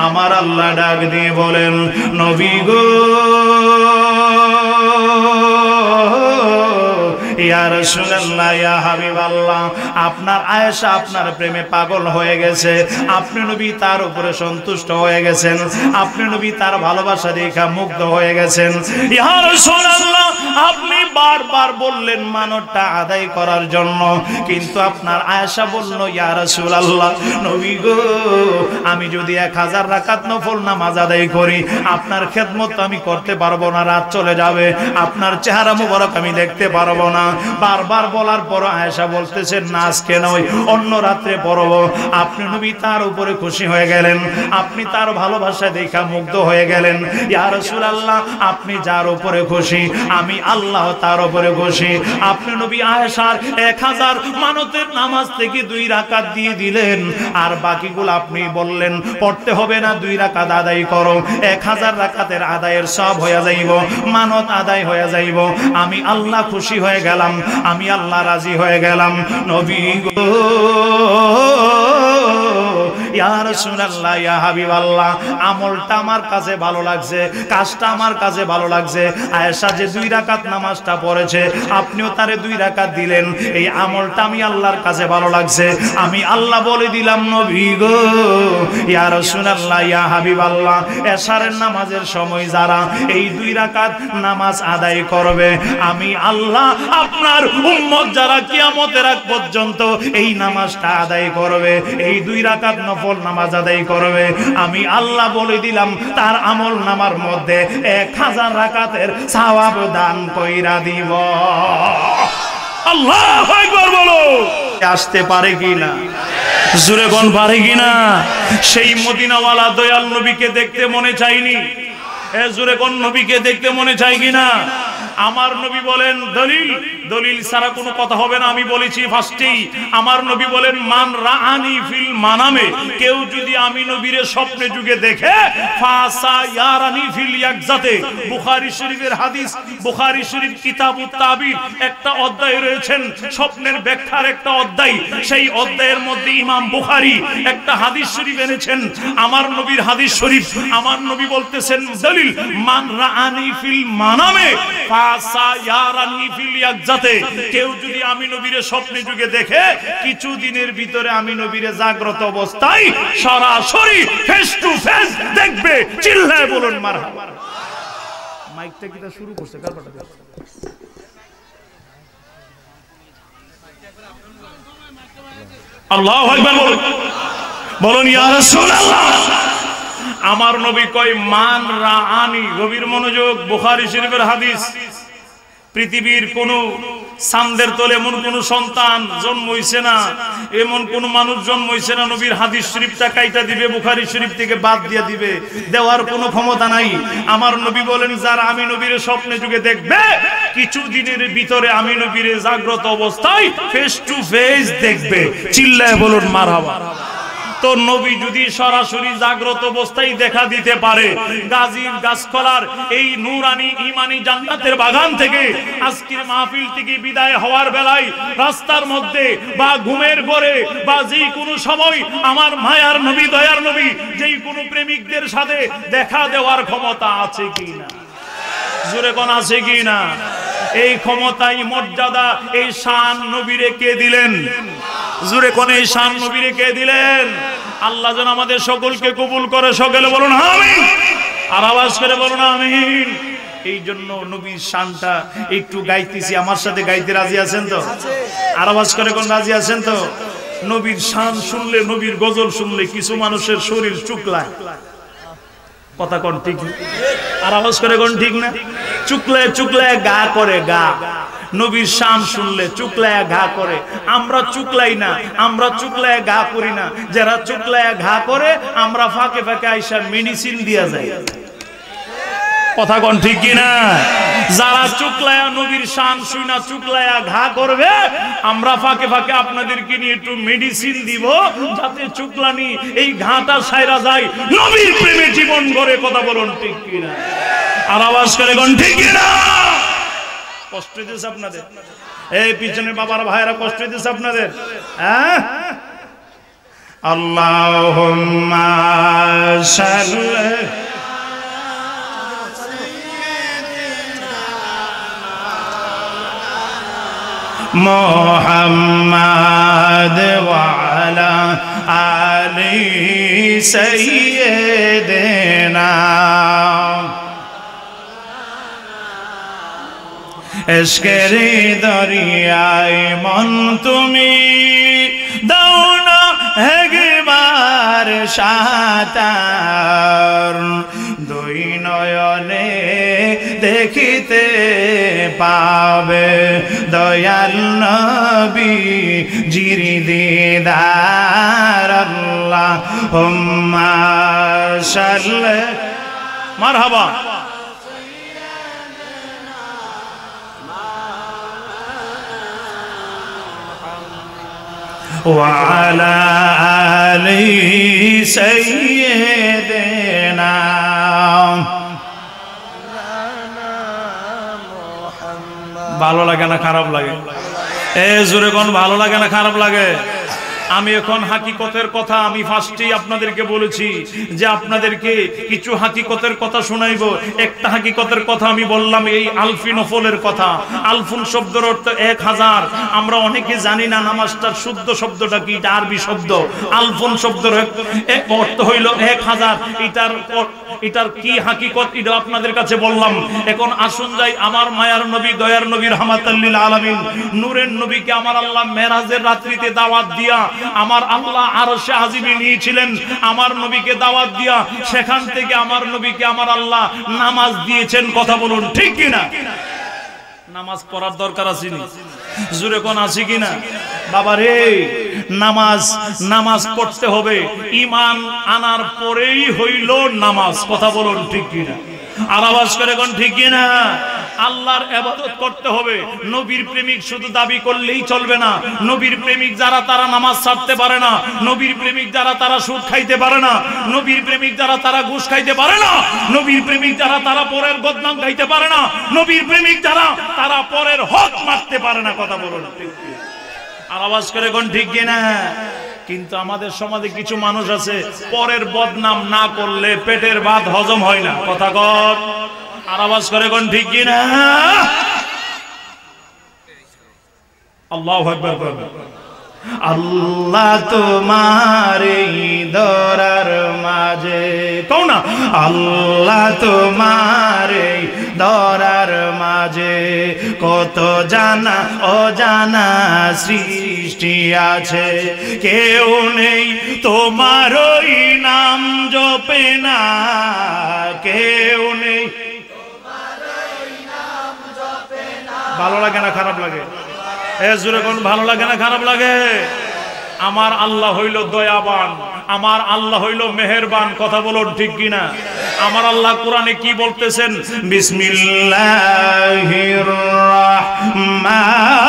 আমার আল্লাহ ডাক দিয়ে বলেন নবী গো ইয়া রাসূলুল্লাহ ইয়া হাবিবাল্লাহ আপনার আয়েশা আপনার প্রেমে পাগল হয়ে গেছে আপনি নবী তার উপরে সন্তুষ্ট হয়ে গেছেন আপনি নবী তার ভালোবাসা দেখে মুগ্ধ হয়ে গেছেন ইয়া রাসূলুল্লাহ আপনি বারবার বললেন মানতটা আদায় করার জন্য কিন্তু আপনার আয়েশা বলল ইয়া রাসূলুল্লাহ নবী গো আমি যদি 1000 রাকাত নফল নামাজ আদায় করি আপনার খেদমত আমি করতে পারবো না রাত চলে যাবে আপনার চেহারা মুবারক আমি দেখতে পারবো না বারবার বলার পর আয়েশা বলতেছেন না আজকে নয় অন্য রাতে পড়ব আপনি নবী তার উপরে খুশি হয়ে গেলেন আপনি তার ভালোবাসা দেখা মুগ্ধ হয়ে গেলেন ইয়া রাসূলুল্লাহ আপনি যার উপরে খুশি আমি আল্লাহ তার উপরে খুশি আপনি নবী আয়েশার 1000 মানতের নামাজ থেকে 2 রাকাত দিয়ে দিলেন আর বাকিগুলো আপনি বললেন পড়তে হবে না 2 রাকাত আদায় করো 1000 রাকাতের আদায়ের সব হয়ে যাইব মানত আদায় হয়ে যাইব আমি আল্লাহ খুশি হয়ে গেলাম আমি আল্লাহ রাজি হয়ে গেলাম নবী গো ইয়া রাসূলুল্লাহ ইয়া হাবিবাল্লাহ আমলটা আমার কাছে ভালো লাগছে কাজটা আমার কাছে ভালো লাগছে আয়েশা যে 2 রাকাত নামাজটা পড়েছে আপনিও তারে 2 রাকাত দিলেন এই আমলটা আমি আল্লাহর কাছে ভালো লাগছে আমি আল্লাহ বলে দিলাম নবী গো ইয়া রাসূলুল্লাহ ইয়া হাবিবাল্লাহ এশারের নামাজের সময় যারা এই 2 রাকাত নামাজ আদায় করবে আমি আল্লাহ আপনার উম্মত যারা কিয়ামতের আগ পর্যন্ত এই নামাজটা আদায় করবে এই 2 রাকাত নফল নামাজ আদায় করবে আমি আল্লাহ বলে দিলাম তার আমল নামার মধ্যে 1000 রাকাতের সওয়াব দান কইরা দিব আল্লাহু আকবার বলো আসতে পারে কিনা জোরে কোন পারে কিনা সেই মদিনাওয়ালা দয়াল নবীকে দেখতে মনে চাইনি এ জোরে কোন নবীকে দেখতে মনে চাই কিনা আমার নবী বলেন দলিল দলিল ছাড়া কোনো কথা হবে না। আমি বলেছি ফার্স্টেই, আমার নবী বলেন মান রাআনি ফিল মানামে, কেউ যদি আমি নবীর স্বপ্নে যুগে দেখে ফাসা ইয়ারানি ফিল ইয়াকজাতে। বুখারী শরীফের হাদিস, বুখারী শরীফ কিতাবুত তাবির একটা অধ্যায় রয়েছেন স্বপ্নের ব্যাখ্যার একটা অধ্যায়, সেই অধ্যায়ের মধ্যে ইমাম বুখারী একটা হাদিস শরীফ এনেছেন, আমার নবীর হাদিস শরীফ। আমার নবী বলতেছেন দলিল মান রাআনি ফিল মানামে ফাসা ইয়ারানি ফিল ইয়াকজাতে, কেউ যদি আমি নবীর স্বপ্নে যুগে দেখে কিছু দিনের ভিতরে আমি নবীর জাগ্রত অবস্থায় সরাসরি ফেস টু ফেস দেখবে। চিল্লায় বলুন মারহাবা। মাইকটা কিটা শুরু করছে কারবাটা? আল্লাহু আকবার বলুন, বলুন ইয়া রাসূলুল্লাহ। আমার নবী কয় মান রাআনি, গভীর মনোযোগ, বুখারী শরীফের হাদিস। পৃথিবীর কোন চাঁদের তলে এমন কোন সন্তান জন্ম হইছে না, এমন কোন মানুষ জন্ম হইছে না নবীর হাদিস শরীফটা কাইটা দিবে, বুখারী শরীফ থেকে বাদ দিয়ে দিবে, দেওয়ার কোনো ক্ষমতা নাই। আমার নবী বলেন যারা আমি নবীর স্বপ্নে যুগে দেখবে কিছু দিনের ভিতরে আমি নবীর জাগ্রত অবস্থায় ফেস টু ফেস দেখবে। চিল্লায় বলুন মারহাবা। তো নবী যদি সরাসরি জাগ্রত অবস্থায় দেখা দিতে পারে, গাজীর গাছখলার এই নূরানি ঈমানি জান্নাতের বাগান থেকে আজকের মাহফিল থেকে বিদায় হওয়ার বেলায় রাস্তার মধ্যে বা ঘুমের ঘরে বা যেই কোনো সময় আমার মায়ার নবী দয়ার নবী যেই কোনো প্রেমিকদের সাথে দেখা দেওয়ার ক্ষমতা আছে কিনা? জোরে কোন আছে কিনা? এই ক্ষমতাই মর্যাদা এই শান নবীরে কে দিলেন? জোরে কোন এই শান নবীরে কে দিলেন? আল্লাহ যেন আমাদের সকলকে কবুল করে। সকলে বলুন আমিন, আর আওয়াজ করে বলুন আমিন। এই জন্য নবীর শানটা একটু গাইতেছি, আমার সাথে গাইতে রাজি আছেন তো? আর আওয়াজ করে কোন রাজি আছেন তো? নবীর শান শুনলে, নবীর গজল শুনলে কিছু মানুষের শরীর চুকলায়। কথা কোন ঠিক? আর আওয়াজ করে কোন ঠিক না? চুকলায় চুকলায় গা করে, গা। নবীর শান শুনলে চুকলায় ঘা করে। আমরা চুকলাই না, আমরা চুকলায় ঘা করি না। যারা চুকলায় ঘা করে আমরা ফাঁকে ফাঁকে আইসা মেডিসিন দিয়া যায়। কথা কোন ঠিক কিনা? যারা চুকলায়া নবীর শান শুনা চুকলায়া ঘা করবে, আমরা ফাঁকে ফাঁকে আপনাদেরকে নিয়ে একটু মেডিসিন দিব যাতে চুকলানি এই ঘাটা সাইরা যায়, নবীর প্রেমে জীবন গড়ে। কথা বলুন ঠিক কিনা? আর আওয়াজ করে কোন ঠিক কিনা? কষ্ট দিয়েছে আপনাদের? এই পিছনে বাবার ভাইরা কষ্ট দিয়েছে আপনাদের? হ্যাঁ, আল্লাহুম্মা সাল্লি মুহাম্মাদ ওয়া আলা আলি সাইয়্যিদিনা। এশকের দরিয়ায় মন তুমি দাও না একবার সাঁতার, দুই নয়নে দেখিতে পাবে দয়াল নবী জির দিদার। আল্লাহুম্মা সাল্লি মারহাবা। وعلى آل سيدنا ভালো লাগে না খারাপ লাগে? এ জোরে কোন ভালো লাগে না খারাপ লাগে? আমি এখন হাকিকতের কথা আমি ফার্স্টেই আপনাদেরকে বলেছি যে আপনাদেরকে কিছু হাকিকতের কথা শোনাইবো। একটা হাকিকতের কথা আমি বললাম এই আলফি নফলের কথা। আলফুন শব্দের অর্থ 1000। আমরা অনেকে জানি না নামাজটার শুদ্ধ শব্দটা কি, এটা আরবি শব্দ। আলফুন শব্দের অর্থ হইল 1000। এটার কি হাকিকত এটা আপনাদের কাছে বললাম। এখন আসুন যাই আমার মায়ার নবী দয়ার নবী রাহমাতাল লিল আলামিন নূরের নবীকে আমার আল্লাহ মেরাজের রাত্রিতে দাওয়াত দিয়া আমার আল্লাহ আরশে আজিমে নিয়েছিলেন। আমার নবীকে দাওয়াত দিয়া সেখান থেকে আমার নবীকে আমার আল্লাহ নামাজ দিয়েছেন। কথা বলুন ঠিক কিনা? নামাজ পড়ার দরকার আছে নি? জোরে কোন আছে কিনা? বাবা রে, নামাজ পড়তে হবে। ঈমান আনার পরেই হইল নামাজ। কথা বলুন ঠিক কিনা? আর আওয়াজ করে কোন ঠিক কিনা? আল্লাহর ইবাদত করতে হবে। নবীর প্রেমিক শুধু দাবি করলেই চলবে না। নবীর প্রেমিক যারা তারা নামাজ ছাড়তে পারে না, নবীর প্রেমিক যারা তারা সুদ খাইতে পারে না, নবীর প্রেমিক যারা তারা ঘুষ খাইতে পারে না, নবীর প্রেমিক যারা তারা পরের বদনাম খাইতে পারে না, নবীর প্রেমিক যারা তারা পরের হক মারতে পারে না। কথা বলুন ঠিক কি? আর আওয়াজ করে কোন ঠিক কিনা? কিন্তু আমাদের সমাজে কিছু মানুষ আছে পরের বদনাম না করলে পেটের ভাত হজম হয় না। কথা কর। আর আওয়াজ করে কোন ঠিক কিনা? আল্লাহু আকবার বলেন। আল্লাহ তোমার এই দরার মাঝে, কও না, আল্লাহ তোমার এই দরার মাঝে কত জানা অজানা সৃষ্টি আছে। কেউ নেই তোমার ওই নাম জপে না, কেউ নেই। ভালো লাগে না খারাপ লাগে? জোরে কোন ভালো লাগে না খারাপ লাগে? আমার আল্লাহ হইল দয়াবান, আমার আল্লাহ হইল মেহেরবান। কথা বলুন ঠিক কিনা? আমার আল্লাহ কোরআনে কি বলতেছেন? বিসমিল্লাহির রাহমানির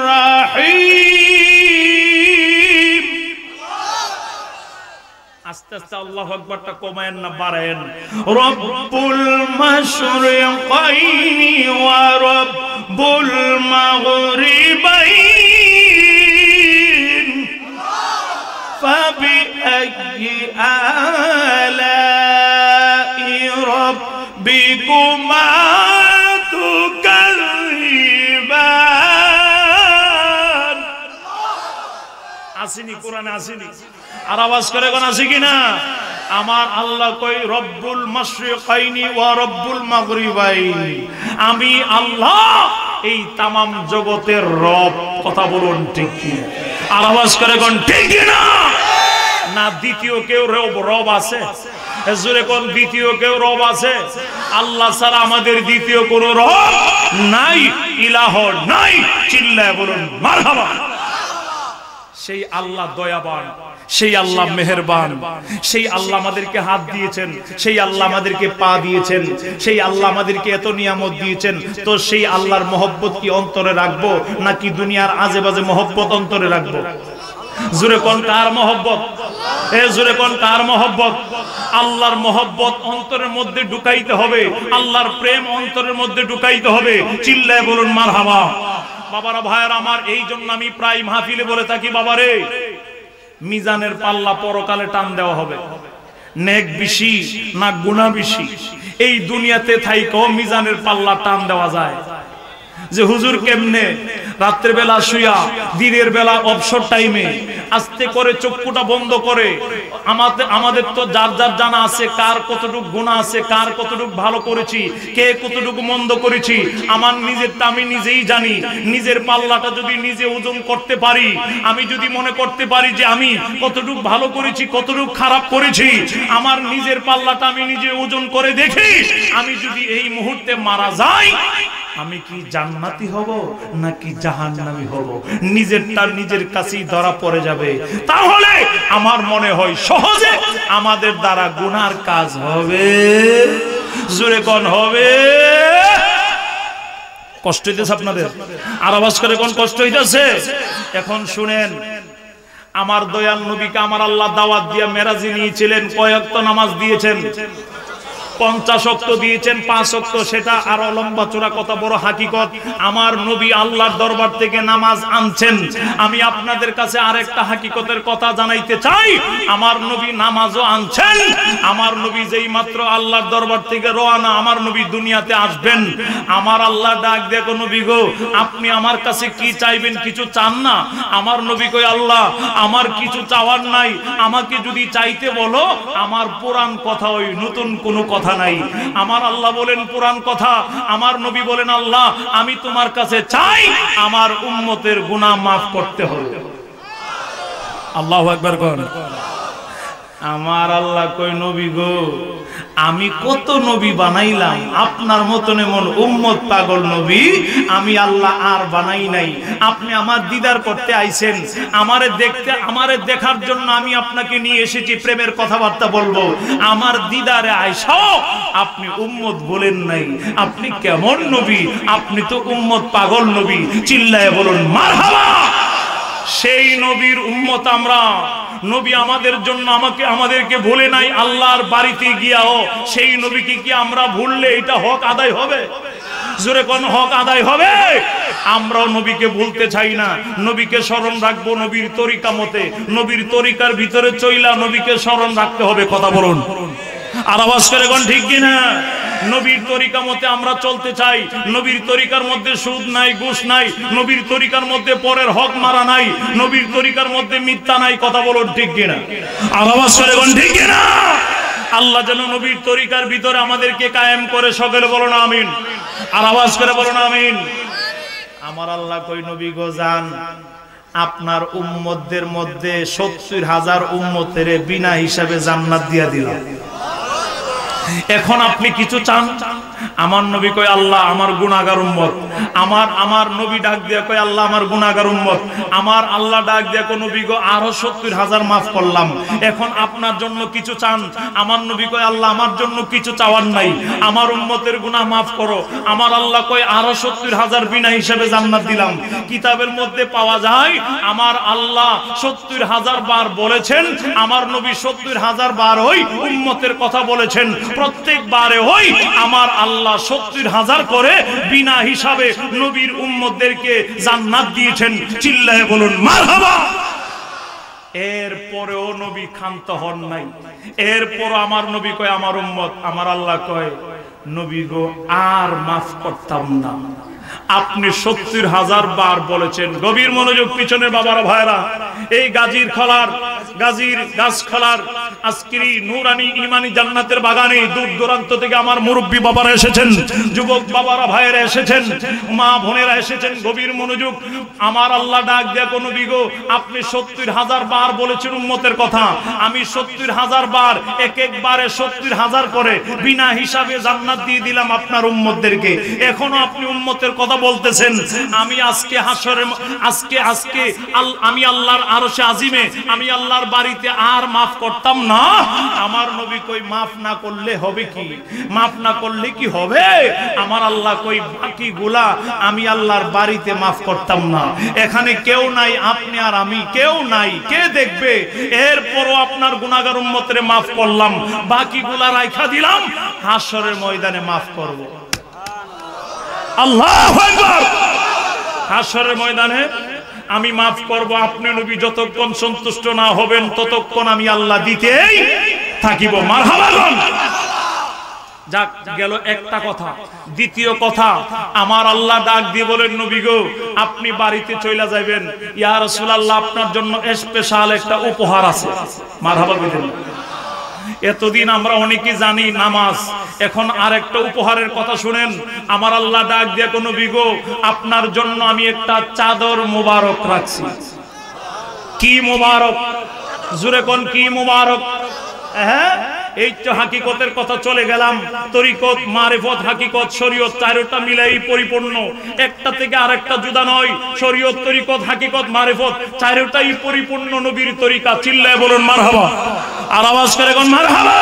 রাহিম। আস্তে আস্তে আল্লাহু আকবারটা কমায়েন না বাড়ায়েন। রব্বুল মাশরিকাইনি ওয়া রব্বুল মাগরিবাইন ফাবিআইয়ি আলাই রাব্বিকুমা তুকাযিবান। আসেনি কোরআনে? আসেনি? আর আওয়াজ করে কোন আছে কিনা? আমার আল্লাহ কই রব্বুল মাশরিকাইনি ওয়া রব্বুল মাগরিবাইন। আমি আল্লাহ এই তামাম জগতের রব। কথা বলুন ঠিক কি? আর আওয়াজ করে কোন ঠিক কিনা? না দ্বিতীয় কেউ রব আছে? জোরে কোন দ্বিতীয় কেউ রব আছে? আল্লাহ ছাড়া আমাদের দ্বিতীয় কোন রব নাই, ইলাহ নাই। চিল্লায় বলুন মারহাবা। সেই আল্লাহ দয়াবান, সেই আল্লাহ মেহেরবান, সেই আল্লাহ আমাদেরকে হাত দিয়েছেন, সেই আল্লাহ আমাদেরকে পা দিয়েছেন, সেই আল্লাহ আমাদেরকে এত নিয়ামত দিয়েছেন। তো সেই আল্লাহর মহব্বত কি অন্তরে রাখবো নাকি দুনিয়ার আজে বাজে মহব্বত অন্তরে রাখবো? জোরে কোন কার মহব্বত? জোরে কোন কার মহব্বত? আল্লাহর মহব্বত অন্তরের মধ্যে ঢুকাইতে হবে, আল্লাহর প্রেম অন্তরের মধ্যে ঢুকাইতে হবে। চিল্লায় বলুন মারহাবা। বাবারা ভাইয়ের আমার, এই জন্য আমি প্রায় মাহফিলে বলে থাকি, বাবারে মিজানের পাল্লা পরকালে টান দেওয়া হবে। নেক বেশি না গুনাহ বেশি, এই দুনিয়াতে থাইকো মিজানের পাল্লা টান দেওয়া যায়। যে হুজুর কেমনে রাত্রে বেলা শুয়া দিনের বেলা অবসর টাইমে আস্তে করে চক্ষুটা বন্ধ করে, আমাদের তো যার যার জানা আছে কার কতটুকু গুনাহ আছে, কার কতটুকু ভালো করেছি, কে কতটুকু মন্দ করেছি। আমার নিজেরটা আমি নিজেই জানি। নিজের পাল্লাটা যদি নিজে ওজন করতে পারি, আমি যদি মনে করতে পারি যে আমি কতটুকু ভালো করেছি কতটুকু খারাপ করেছি, আমার নিজের পাল্লাটা আমি নিজে ওজন করে দেখি, আমি যদি এই মুহূর্তে মারা যাই, আমি কি জান্নাতি হব নাকি জাহান্নামী হব? নিজেরটা নিজের কাছেই ধরা পড়ে যাবে। তাহলে আমার মনে হয় সহজে আমাদের দ্বারা গুনার কাজ হবে। জোরে কোন হবে? কষ্ট হইতেছে আপনাদের? আর আওয়াজ করে কোন কষ্ট হইতেছে? এখন শুনেন, আমার দয়াল নবীকে আমার আল্লাহ দাওয়াত দিয়ে মেরাজে নিয়েছিলেন। কয় ওয়াক্ত নামাজ দিয়েছেন? 50 ওয়াক্ত দিয়েছেন, 5 ওয়াক্ত। সেটা আরো লম্বা চূড়া কথা, বড় হাকিকত। আমার নবী আল্লাহর দরবার থেকে নামাজ আনছেন। আমি আপনাদের কাছে আরেকটা হাকিকতের কথা জানাইতে চাই। আমার নবী নামাজও আনছেন। আমার নবী যেই মাত্র আল্লাহর দরবার থেকে রওনা, আমার নবী দুনিয়াতে আসবেন। আমার আল্লাহ ডাক দেখো, নবী গো আপনি আমার কাছে কি চাইবেন? কিছু চান না? আমার নবী কই, আল্লাহ আমার কিছু চাওয়ার নাই, আমাকে যদি চাইতে বলো আমার পুরান কথা, ওই নতুন কোনো কথা নাই। আমার আল্লাহ বলেন পুরান কথা। আমার নবী বলেন, আল্লাহ আমি তোমার কাছে চাই আমার উম্মতের গুনাহ মাফ করতে হবে। আল্লাহু আকবার। কোন আমার আল্লাহ কই নবী গো আমি কত নবী বানাইলাম, আপনার মতন এমন উম্মত পাগল নবী আমি আল্লাহ আর বানাই নাই। আপনি আমার দিদার করতে আইছেন, আমারে দেখার জন্য আমি আপনাকে নিয়ে এসেছি, প্রেমের কথাবার্তা বলবো। আমার দিদারে আইসাও আপনি উম্মত বলেন নাই, আপনি কেমন নবী? আপনি তো উম্মত পাগল নবী। চিল্লায়ে বলুন মারহাবা। সেই নবীর উম্মত আমরা। নবী আমাদের জন্য আমাদেরকে ভুলে নাই, আল্লাহর বাড়িতে গিয়াও সেই নবীকে কি আমরা ভুললে এটা হক আদায় হবে? জোরে কোন হক আদায় হবে? আমরাও নবীকে ভুলতে চাই না, নবীকে স্মরণ রাখবো নবীর তরিকা মতে, নবীর তরিকার ভিতরে চইলা নবীকে স্মরণ রাখতে হবে। কথা বলুন আর আওয়াজ করে কোন ঠিক কিনা? নবীর তরিকা মতে আমরা চলতে চাই। নবীর তরিকার মধ্যে সুদ নাই, ঘুষ নাই, নবীর তরিকার মধ্যে পরের হক মারা নাই, নবীর তরিকার মধ্যে মিথ্যা নাই। কথা বলুন ঠিক কিনা? আর আওয়াজ করে কোন ঠিক কিনা? আল্লাহ যেন নবীর তরিকার ভিতরে আমাদেরকে কায়েম করে, সকলে বলুন আমিন। আর আওয়াজ করে বলুন আমিন। আমার আল্লাহ কই নবী গো যান, আপনার উম্মতদের মধ্যে ৭০,০০০ উম্মতের বিনা হিসাবে জান্নাত দিয়া দিলাম। এখন আপনি কিছু চান? আমার নবী কয় আল্লাহ আমার গুনাহগার উম্মত। আমার নবী ডাক দিয়া কয় আল্লাহ আমার গুনাহগার উম্মত। আমার আল্লাহ ডাক দিয়া কয় নবী গো আরো ৭০,০০০ মাফ করলাম, এখন আপনার জন্য কিছু চান? আমার নবী কয় আল্লাহ আমার জন্য কিছু চাওয়ার নাই, আমার উম্মতের গুনাহ মাফ করো। আমার আল্লাহ কয় আরো ৭০,০০০ বিনা হিসাবে জান্নাত দিলাম। কিতাবের মধ্যে পাওয়া যায় আমার আল্লাহ ৭০,০০০ বার বলেছেন, আমার নবী ৭০,০০০ বার ওই উম্মতের কথা বলেছেন। প্রত্যেকবারে ওই আমার আল্লাহ ৭০,০০০ করে বিনা হিসাবে নবীর উম্মতদেরকে জান্নাত দিয়েছেন। চিল্লায়ে বলুন মারহাবা। এরপরেও নবী ক্ষান্ত হন নাই। এরপর আমার নবী কয় আমার উম্মত, আমার আল্লাহ কয় নবী গো আর মাফ করতাম না, আপনি ৭০,০০০ বার বলেছেন। গভীর মনোযোগ পিছনের বাবারা ভাইরা, এই গাজীর গাছখলার আজকেরই নুরানি ইমানি জান্নাতের বাগানে দূর দূরান্ত থেকে আমার মুরব্বী বাবারা এসেছেন, যুবক বাবারা ভাইয়েরা এসেছেন, মা বোনেরা এসেছেন। গভীর মনোযোগ। আমার আল্লাহ ডাক দেয়া কোন বিগো আপনি ৭০,০০০ বার বলেছেন উম্মতের কথা, আমি ৭০,০০০ বার একবারে ৭০,০০০ করে বিনা হিসাবে জান্নাত দিয়ে দিলাম আপনার উম্মতদেরকে। এখনো আপনি উম্মতের কথা বলতেছেন। আমি আজকে হাসরে আজকে আমি আল্লাহর আরশে আজিমে আমি আল্লাহর বাড়িতে আর মাফ করতাম না। আমার নবী কই মাফ না করলে হবে কি? মাফ না করলে কি হবে? আমার আল্লাহ কই বাকিগুলা আমি আল্লাহর বাড়িতে মাফ করতাম না। এখানে কেউ নাই, আপনি আর আমি, কেউ নাই, কে দেখবে? এরপরও আপনার গুনাহগার উম্মতরে মাফ করলাম, বাকিগুলা রাইখা দিলাম, হাসরের ময়দানে মাফ করব। আল্লাহু আকবার। হাসরের ময়দানে আমি মাফ করব। আপনি নবী যতক্ষণ সন্তুষ্ট না হবেন ততক্ষণ আমি আল্লাহ দিতেই থাকিব। মারহাবা। যাক গেল একটা কথা। দ্বিতীয় কথা, আমার আল্লাহ ডাক দিয়ে বলেন নবী গো আপনি বাড়িতে চলে যাবেন, ইয়া রাসূলুল্লাহ আপনার জন্য স্পেশাল একটা উপহার আছে। মারহাবা বলেন। এতদিন আমরা অনেকে জানি নামাজ, এখন আরেকটা উপহারের কথা শুনেন। আমার আল্লাহ ডাক দিয়া কোন বিগো আপনার জন্য আমি একটা চাদর মুবারক রাখছি। কি মুবারক? জোরে কোন কি মুবারক? হ্যাঁ, এই তো হাকিকতের কথা চলে গেলাম। তরিকত, মারিফত, হাকিকত, শরীয়ত চারটা মিলাই পরিপূর্ণ, একটা থেকে আরেকটা জুদা নয়। শরীয়ত, তরিকত, হাকিকত, মারিফত চারটাই পরিপূর্ণ নবীর তরিকা। চিল্লায় বলুন মারহাবা। আর আওয়াজ করে কোন মারহাবা।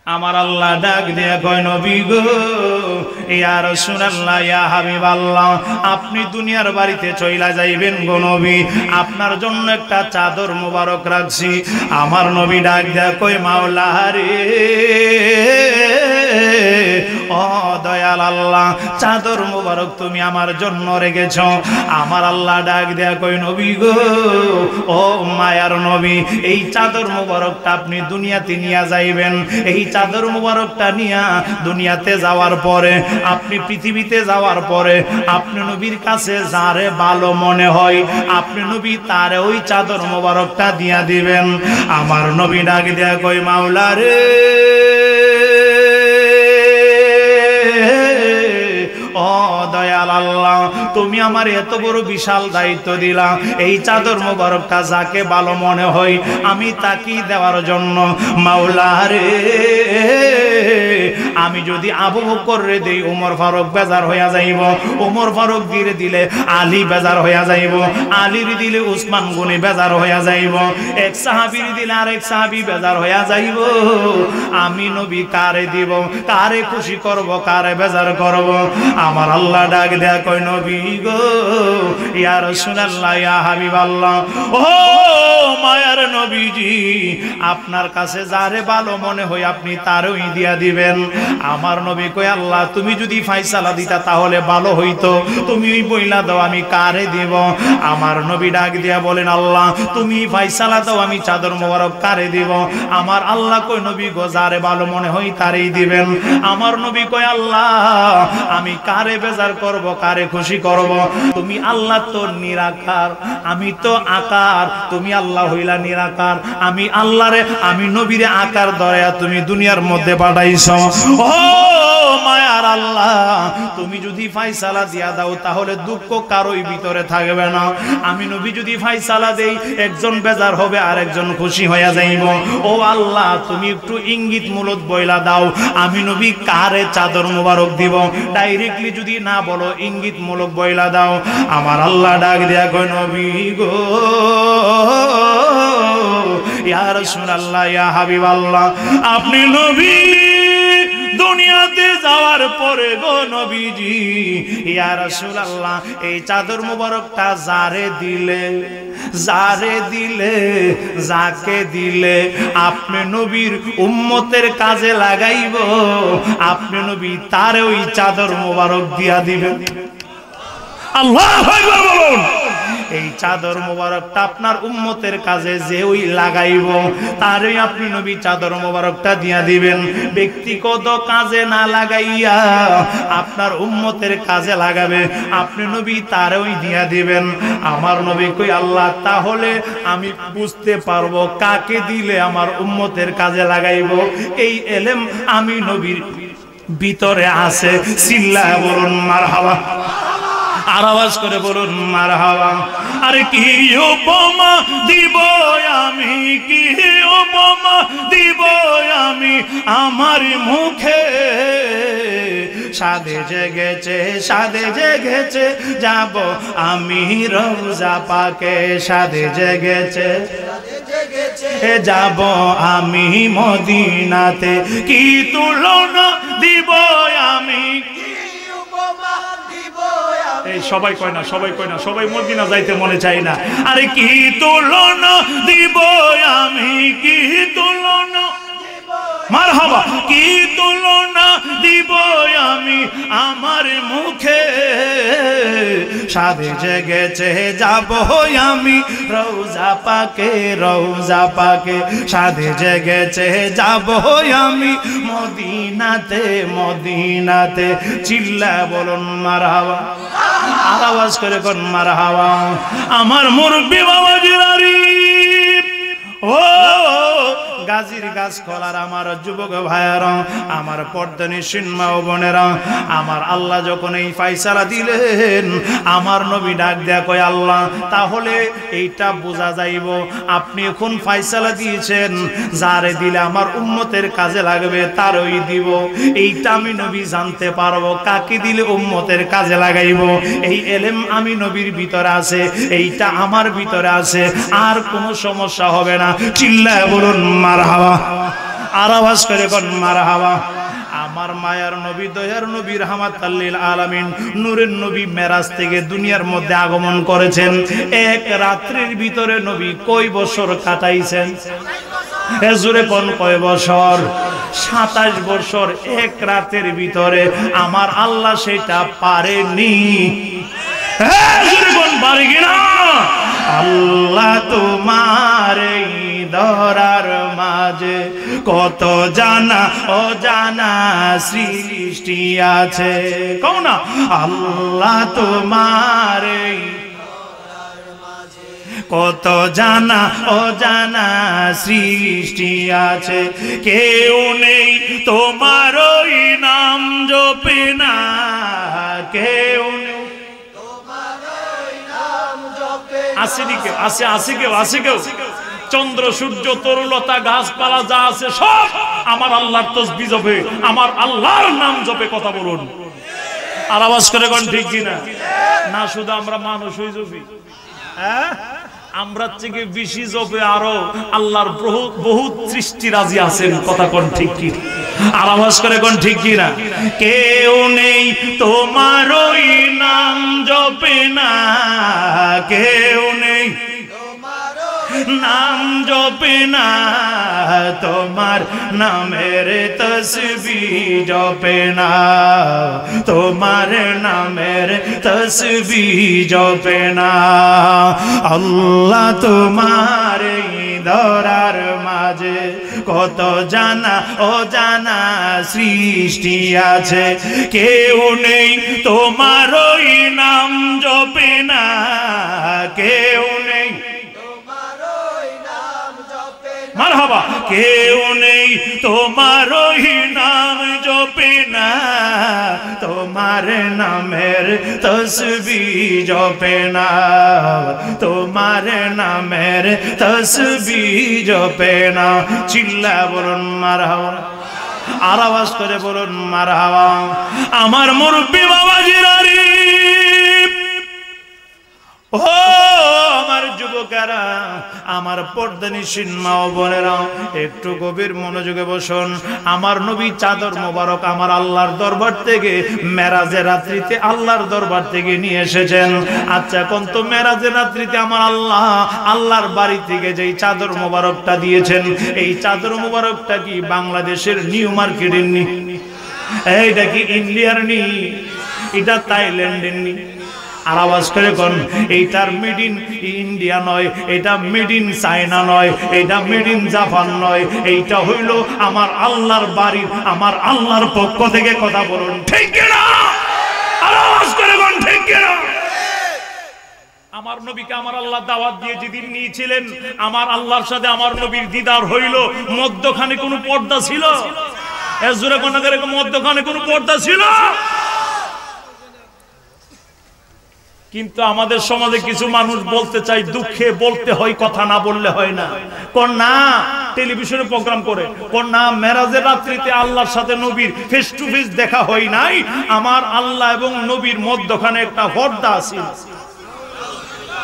আমার আল্লাহ ডাক দিয়ে কয় নবী গো ইয়া রাসূলুল্লাহ ইয়া হাবিবাল্লাহ আপনি দুনিয়ার বাড়িতে চইলা যাইবেন গো নবী, আপনার জন্য একটা চাদর মোবারক রাখছি। আমার নবী ডাক দিয়ে কয় মাওলা রে ও দয়াল আল্লাহ, চাদর মোবারক তুমি আমার জন্য রেখেছ। আমার আল্লাহ ডাক দেয়া কই নবী গো ও মায়ার নবী, এই চাদর মোবারকটা আপনি দুনিয়াতে নিয়ে যাইবেন। এই চাদর মোবারকটা নিয়া দুনিয়াতে যাওয়ার পরে, আপনি পৃথিবীতে যাওয়ার পরে আপনি নবীর কাছে যারে ভালো মনে হয় আপনি নবী তারে ওই চাদর মোবারকটা দিয়া দিবেন। আমার নবী ডাক দেয়া কই মাওলা রে ও দয়াল আল্লাহ তুমি আমার এত বড় বিশাল দায়িত্ব দিলা, এই চাদর মোবারকটা যাকে ভালো মনে হয় আমি তাকে দেওয়ার জন্য। মাওলা রে, আমি যদি আবু বকর রে দেই ওমর ফারুক বেজার হইয়া যাইব, ওমর ফারুক দিয়ে দিলে আলী বেজার হইয়া যাইব, আলীর দিলে উসমান গনি বেজার হইয়া যাইব, এক সাহাবীর দিলে আরেক সাহাবী বেজার হইয়া যাইব। আমি নবী কারে দিব, কারে খুশি করব, কারে বেজার করব? আমার আল্লাহ ডাক দেয়া কই নবী গো, ইয়া রাসূলুল্লাহ, ইয়া হাবিবাল্লাহ, ও মায়ার নবীজি, আপনার কাছে যারে ভালো মনে হয় আপনি তারই দিয়া দিবেন। আমার নবী কই আল্লাহ তুমি যদি ফয়সালা দিতা তাহলে ভালো হইতো, তুমি বইলা দাও আমি কারে দিব। আমার নবী ডাক দিয়া বলেন আল্লাহ তুমি ফয়সালা দাও আমি চাদর মোবারক কারে দিব। আমার আল্লাহ কই নবী গো যারে ভালো মনে হয় তারই দিবেন। আমার নবী কই আল্লাহ আমি কারে বেজার করব, কারে খুশি করব? তুমি আল্লাহ তো নিরাকার, আমি তো আকার, তুমি আল্লাহ হইলা নিরাকার, আমি আল্লাহরে আমি নবীরে আকার ধরেয়া তুমি দুনিয়ার মধ্যে পাঠাইছো। ও মায়ার আল্লাহ তুমি যদি ফয়সালা দিয়া দাও তাহলে দুঃখ কারোই ভিতরে থাকবে না। আমি নবী যদি ফয়সালা দেই একজন বেজার হবে আর একজন খুশি হইয়া যাইব। ও আল্লাহ তুমি একটু ইঙ্গিত মূলত বইলা দাও আমি নবী কারে চাদর মোবারক দিব। ডাইরেক্টলি যদি না বলো ইঙ্গিত মূলক বইলা দাও। আমার আল্লাহ ডাক দিয়া কই নবী গো, ইয়া রাসূলুল্লাহ, ইয়া হাবিবাল্লাহ, আপনি নবী দুনিয়াতে যাওয়ার পরে গো নবীজি, ইয়া রাসূলুল্লাহ, এই চাদর মোবারকটা যারে দিলে, যারে দিলে, যাকে দিলে আপনি নবীর উম্মতের কাজে লাগাইব, আপনি নবী তারে ওই চাদর মোবারক দিয়া দিবেন। আল্লাহু আকবার বলুন। এই চাদর মোবারকটা আপনার উম্মতের কাজে যে ওই লাগাইব তারই আপনি নবী চাদর মোবারকটা দিয়া দিবেন। ব্যক্তিগত কাজে না লাগাইয়া আপনার উম্মতের কাজে লাগাবে, আপনি নবী তারই দিয়া দিবেন। আমার নবী কই আল্লাহ তাহলে আমি বুঝতে পারবো কাকে দিলে আমার উম্মতের কাজে লাগাইব। এই এলেম আমি নবীর ভিতরে আছে। চিল্লায় বলুন মারহাবা, আর আওয়াজ করে বলুন মারহাবা। আরে কি উপমা দিব আমি, কি উপমা দিব আমি আমার মুখে, সাদে জেগেছে, সাদে জেগেছে যাব আমি রওজা পাকে, সাদে জেগেছে যাব আমি মদিনাতে, কি তুলনা দিব আমি, এই সবাই কয় না, সবাই কয় না, সবাই মদিনা যাইতে মনে চায় না। আরে কি তুলনা দিব আমি, কি তুলনা, মারহাবা, কি তুলনা দিব আমি আমার মুখে, সাদে জেগেছে যাব আমি রওজা পাকে, রওজা পাকে, সাদে জেগেছে যাব আমি মদিনাতে, মদিনাতে। চিল্লায় বলুন মারহাবা, আর আওয়াজ করে কোন মারহাবা। আমার মুরব্বি বাবাজিরা রে, ও গাজীর গাছ খোলার আমার যুবক ভাইয়েরা, আমার পর্দানিশীন মা ও বোনেরা, আমার আল্লাহ যখন এই ফয়সালা দিলেন আমার নবী ডাক দেয়া কয় আল্লাহ তাহলে এইটা বোঝা যাইব আপনি এখন ফয়সালা দিয়েছেন যারে দিলে আমার উম্মতের কাজে লাগবে তারই দিব। এইটা আমি নবী জানতে পারবো কাকে দিলে উম্মতের কাজে লাগাইব। এই এলেম আমি নবীর ভিতরে আছে, এইটা আমার ভিতরে আছে, আর কোনো সমস্যা হবে না। চিল্লায় বলুন মারহাবা, আর আওয়াজ করে কোন মারহাবা। আমার মায়ার নবী, দয়ার নবী, রাহমাতাল লিল আলামিন, নূরের নবী মেরাজ থেকে দুনিয়ার মধ্যে আগমন করেছেন। এক রাত্রির ভিতরে নবী কয় বছর কাটাইছেন? জোরে কোন কয় বছর? 27 বছর। এক রাতের ভিতরে আমার আল্লাহ সেটা পারেনি। জোরে কোন পারে কিনা? আল্লাহ তোমার এই ধরার মাঝে কত জানা ও জানা সৃষ্টি আছে। কও না আল্লাহ তোমার এই কত জানা ও জানা সৃষ্টি আছে। কেউ নেই তোমার ওই নাম জপে না, কেউ নেই আসেনি কেউ? আছে কেউ? চন্দ্র সূর্য তরুলতা গাছপালা যা আছে সব আমার আল্লাহর তাসবিহ জপে, আমার আল্লাহর নাম জপে। কথা বলুন আর আওয়াজ করে কোন ঠিক কিনা? না শুধু আমরা মানুষ হই জপি, হ্যাঁ আমরা থেকে বেশি জপে আরো আল্লাহর বহুত সৃষ্টি রাজি আছেন। কথা কোন ঠিক কি? আর আওয়াজ করে কোন ঠিক কিনা? কেউ নেই তোমার ওই নাম জপে না, কেউ নেই নাম জপে না, তোমার নামের তাসবিহ জপে না, তোমার নামের তাসবিহ জপে না। আল্লাহ তোমার ধরার মাঝে কত জানা ও জানা সৃষ্টি আছে, কেউ নেই তোমার ওই নাম জপে না, কেউ নেই মারহাবা, কেউ নেই তোমার ওই নাম জপে না, তোমার নামের তাসবিহ জপে না, তোমার নামের তাসবিহ জপে না। চিল্লা বলুন মারহাবা, আর আওয়াজ করে বলুন মারহাবা। আমার মুরব্বি বাবাজিরা রে, ও আমার যুবকেরা, আমার পর্দানিশীন মা ও বোনেরা, একটু গভীর মনোযোগে বসুন। আমার নবী চাদর মোবারক আমার আল্লাহর দরবার থেকে মেরাজের রাত্রিতে আল্লাহর দরবার থেকে নিয়ে এসেছেন। আচ্ছা কোন তো মেরাজের রাত্রিতে আমার আল্লাহর বাড়ি থেকে যেই চাদর মোবারকটা দিয়েছেন, এই চাদর মোবারকটা কি বাংলাদেশের নিউ মার্কেটের নি? এইটা কি ইন্ডিয়ার নি? এটা থাইল্যান্ডের নি? আর আওয়াজ করে কোন? এইটার মেড ইন ইন্ডিয়া নয়, এটা মেড ইন চায়না নয়, এটা মেড ইন জাপান নয়, এইটা হইল আমার আল্লাহর বাড়ির, আমার আল্লাহর পক্ষ থেকে। কথা বলুন ঠিক কিনা? আর আওয়াজ করে কোন ঠিক কিনা? আমার নবীকে আমার আল্লাহ দাওয়াত দিয়ে যেদিন নিয়েছিলেন, আমার আল্লাহর সাথে আমার নবীর দিদার হইল, মধ্যখানে কোনো পর্দা ছিল? এর জোরে কোন মধ্যখানে কোনো পর্দা ছিল? কিন্তু আমাদের সমাজে কিছু মানুষ বলতে চাই, দুঃখে বলতে হয়, কথা না বললে হয় না। কোন না টেলিভিশনে প্রোগ্রাম করে, কোন না মেরাজের রাত্রিতে আল্লাহর সাথে নবীর ফেস টু ফেস দেখা হয় নাই, আমার আল্লাহ এবং নবীর মধ্যখানে একটা পর্দা ছিল।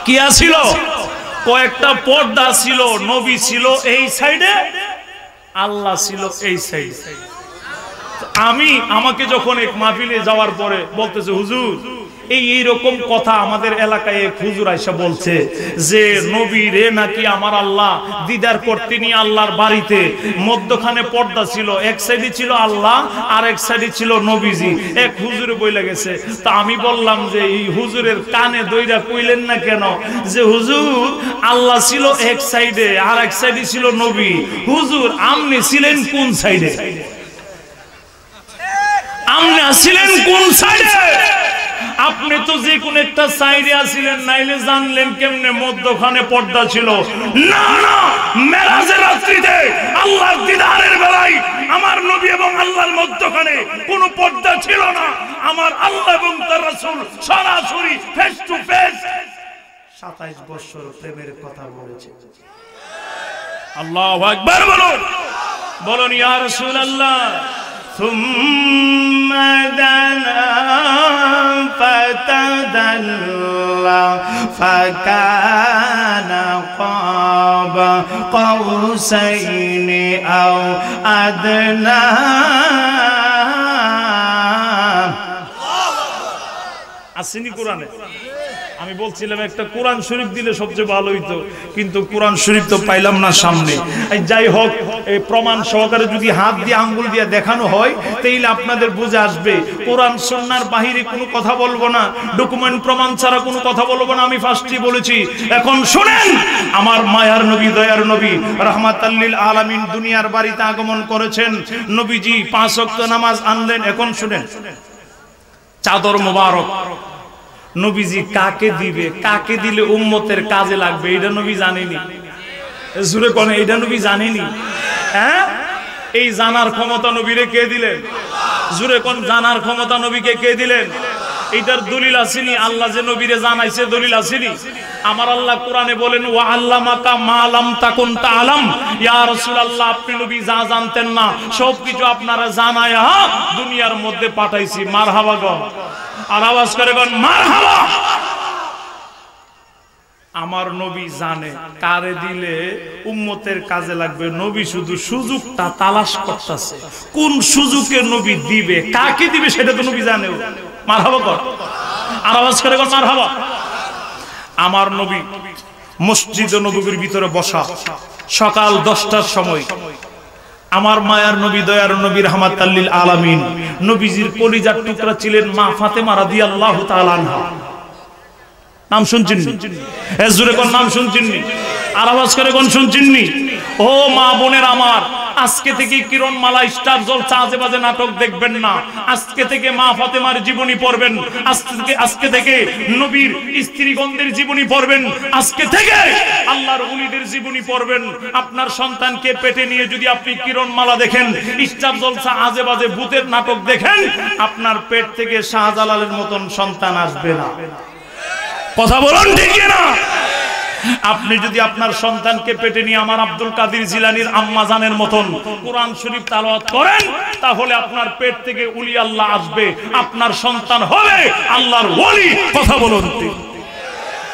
কি ছিল? কয়েকটা পর্দা ছিল। নবী ছিল এই সাইডে, আল্লাহ ছিল এই সাইডে। আমাকে যখন এক মাহফিলে যাওয়ার পরে বলতেছে, হুজুর এইরকম কথা আমাদের এলাকায় এক হুজুর আইসা বলছে যে নবী রে নাকি আমার আল্লাহ দিদার করতে নিয়ে আল্লাহর বাড়িতে মধ্যখানে পর্দা ছিল, এক সাইডে ছিল আল্লাহ আর এক সাইডে ছিল নবীজি। এক হুজুরে বইলা গেছে। তা আমি বললাম যে এই হুজুরের কানে দইরা কইলেন না কেন যে হুজুর আল্লাহ ছিল এক সাইডে আর এক সাইডে ছিল নবী? হুজুর আপনি ছিলেন কোন সাইডে? আপনি ছিলেন কোন সাইডে? আপনি তো যে কোন একটা সাইডে আছিলেন, নাইলে জানলেন কেমনে মধ্যখানে পর্দা ছিল? না না, মেরাজের রাত্রিতে আল্লাহর দিদারের বেলায় আমার নবী এবং আল্লাহর মধ্যখানে কোনো পর্দা ছিল না। আমার আল্লাহ এবং তার রাসূল সরাসরি ফেস টু ফেস 27 বছর প্রেমের কথা বলেছে। আল্লাহু আকবার বলুন, বলুন ইয়া রাসূলুল্লাহ। ثم دنا فتدلى فكان قاب قوسين أو أدنى। আসেনি কোরআনে? আমি বলছিলাম একটা কোরআন শরীফ দিলে সবচেয়ে ভালো হইতো, কিন্তু কোরআন শরীফ তো পাইলাম না সামনে। যাই হোক, এই প্রমাণ সহকারে যদি হাত দিয়ে আঙ্গুল দিয়ে দেখানো হয় তাইলে আপনাদের বুঝে আসবে। কোরআন সুন্নাহর বাহিরে কোনো কথা বলবো না, ডকুমেন্ট প্রমাণ ছাড়া কোনো কথা বলবো না, আমি ফার্স্টই বলেছি। এখন শুনেন, আমার মায়ার নবী, দয়ার নবী, রাহমাতাল লিল আলামিন দুনিয়ার বাড়িতে আগমন করেছেন। নবীজি 5 ওয়াক্ত নামাজ আনলেন। এখন শুনেন, চাদর মোবারক নবীজি কাকে দিবে, কাকে দিলে উম্মতের কাজে লাগবে, এটা নবী জানেনি। জুরে কোন এটা নবী জানেনি? হ্যাঁ, এই জানার ক্ষমতা নবীরে কে দিলেন? জুরে কোন জানার ক্ষমতা নবীকে কে দিলেন? এটার দলিল আসেনি? আল্লাহ যে নবীরে জানাইছে দলিল আসেনি? আমার আল্লাহ কোরআনে বলেন ওয়া আল্লামাকা মা লাম তাকুন তাআলাম, ইয়া রাসূলুল্লাহ আপনি নবী যা জানতেন না সবকিছু আপনারা জানায়া দুনিয়ার মধ্যে পাঠাইছি। মারহাবা গো, আর আওয়াজ করে গন মারহাবা। আমার নবী জানে কারে দিলে উম্মতের কাজে লাগবে। নবী শুধু সুযোগটা তালাশ করতেছে, কোন সুযোগে নবী দিবে, কাকে দিবে সেটা তো নবী জানে। মারহাবা কর, আর আওয়াজ করে গন মারহাবা। আমার নবী মসজিদে নববীর ভিতরে বসা সকাল 10টার সময়। আমার মায়ার নবী দয়ার নবী রাহমাতাল লিল আলামিন নবীজির কলিজার টুকরা ছিলেন মা ফাতেমা রাদিয়াল্লাহু তাআলা আনহা। নাম শুনছেন? এ জোরে কোন নাম শুনছেন? আর আওয়াজ করে কোন শুনছেন? ও মা বোনের আমার, আজকে থেকে কিরণমালা স্টার জলসা আজে বাজে নাটক দেখবেন না। আজকে থেকে মা ফাতেমার জীবনী পড়বেন, আজকে থেকে নবীর স্ত্রীগণদের জীবনী পড়বেন, আজকে থেকে আল্লাহর ওলিদের জীবনী পড়বেন। আপনার সন্তানকে পেটে নিয়ে যদি আপনি কিরণমালা দেখেন, স্টার জলসা আজে বাজে ভূতের নাটক দেখেন, আপনার পেট থেকে শাহজালালের মতন সন্তান আসবে না। কথা বলুন ঠিক না? আপনি যদি আপনার সন্তানকে পেটে নিয়ে আমার আব্দুল কাদের জিলানীর আম্মা জানের মতন কোরআন শরীফ তেলাওয়াত করেন, তাহলে আপনার পেট থেকে ওলি আল্লাহ আসবে, আপনার সন্তান হবে আল্লাহর ওলি। কথা বলুন ঠিক,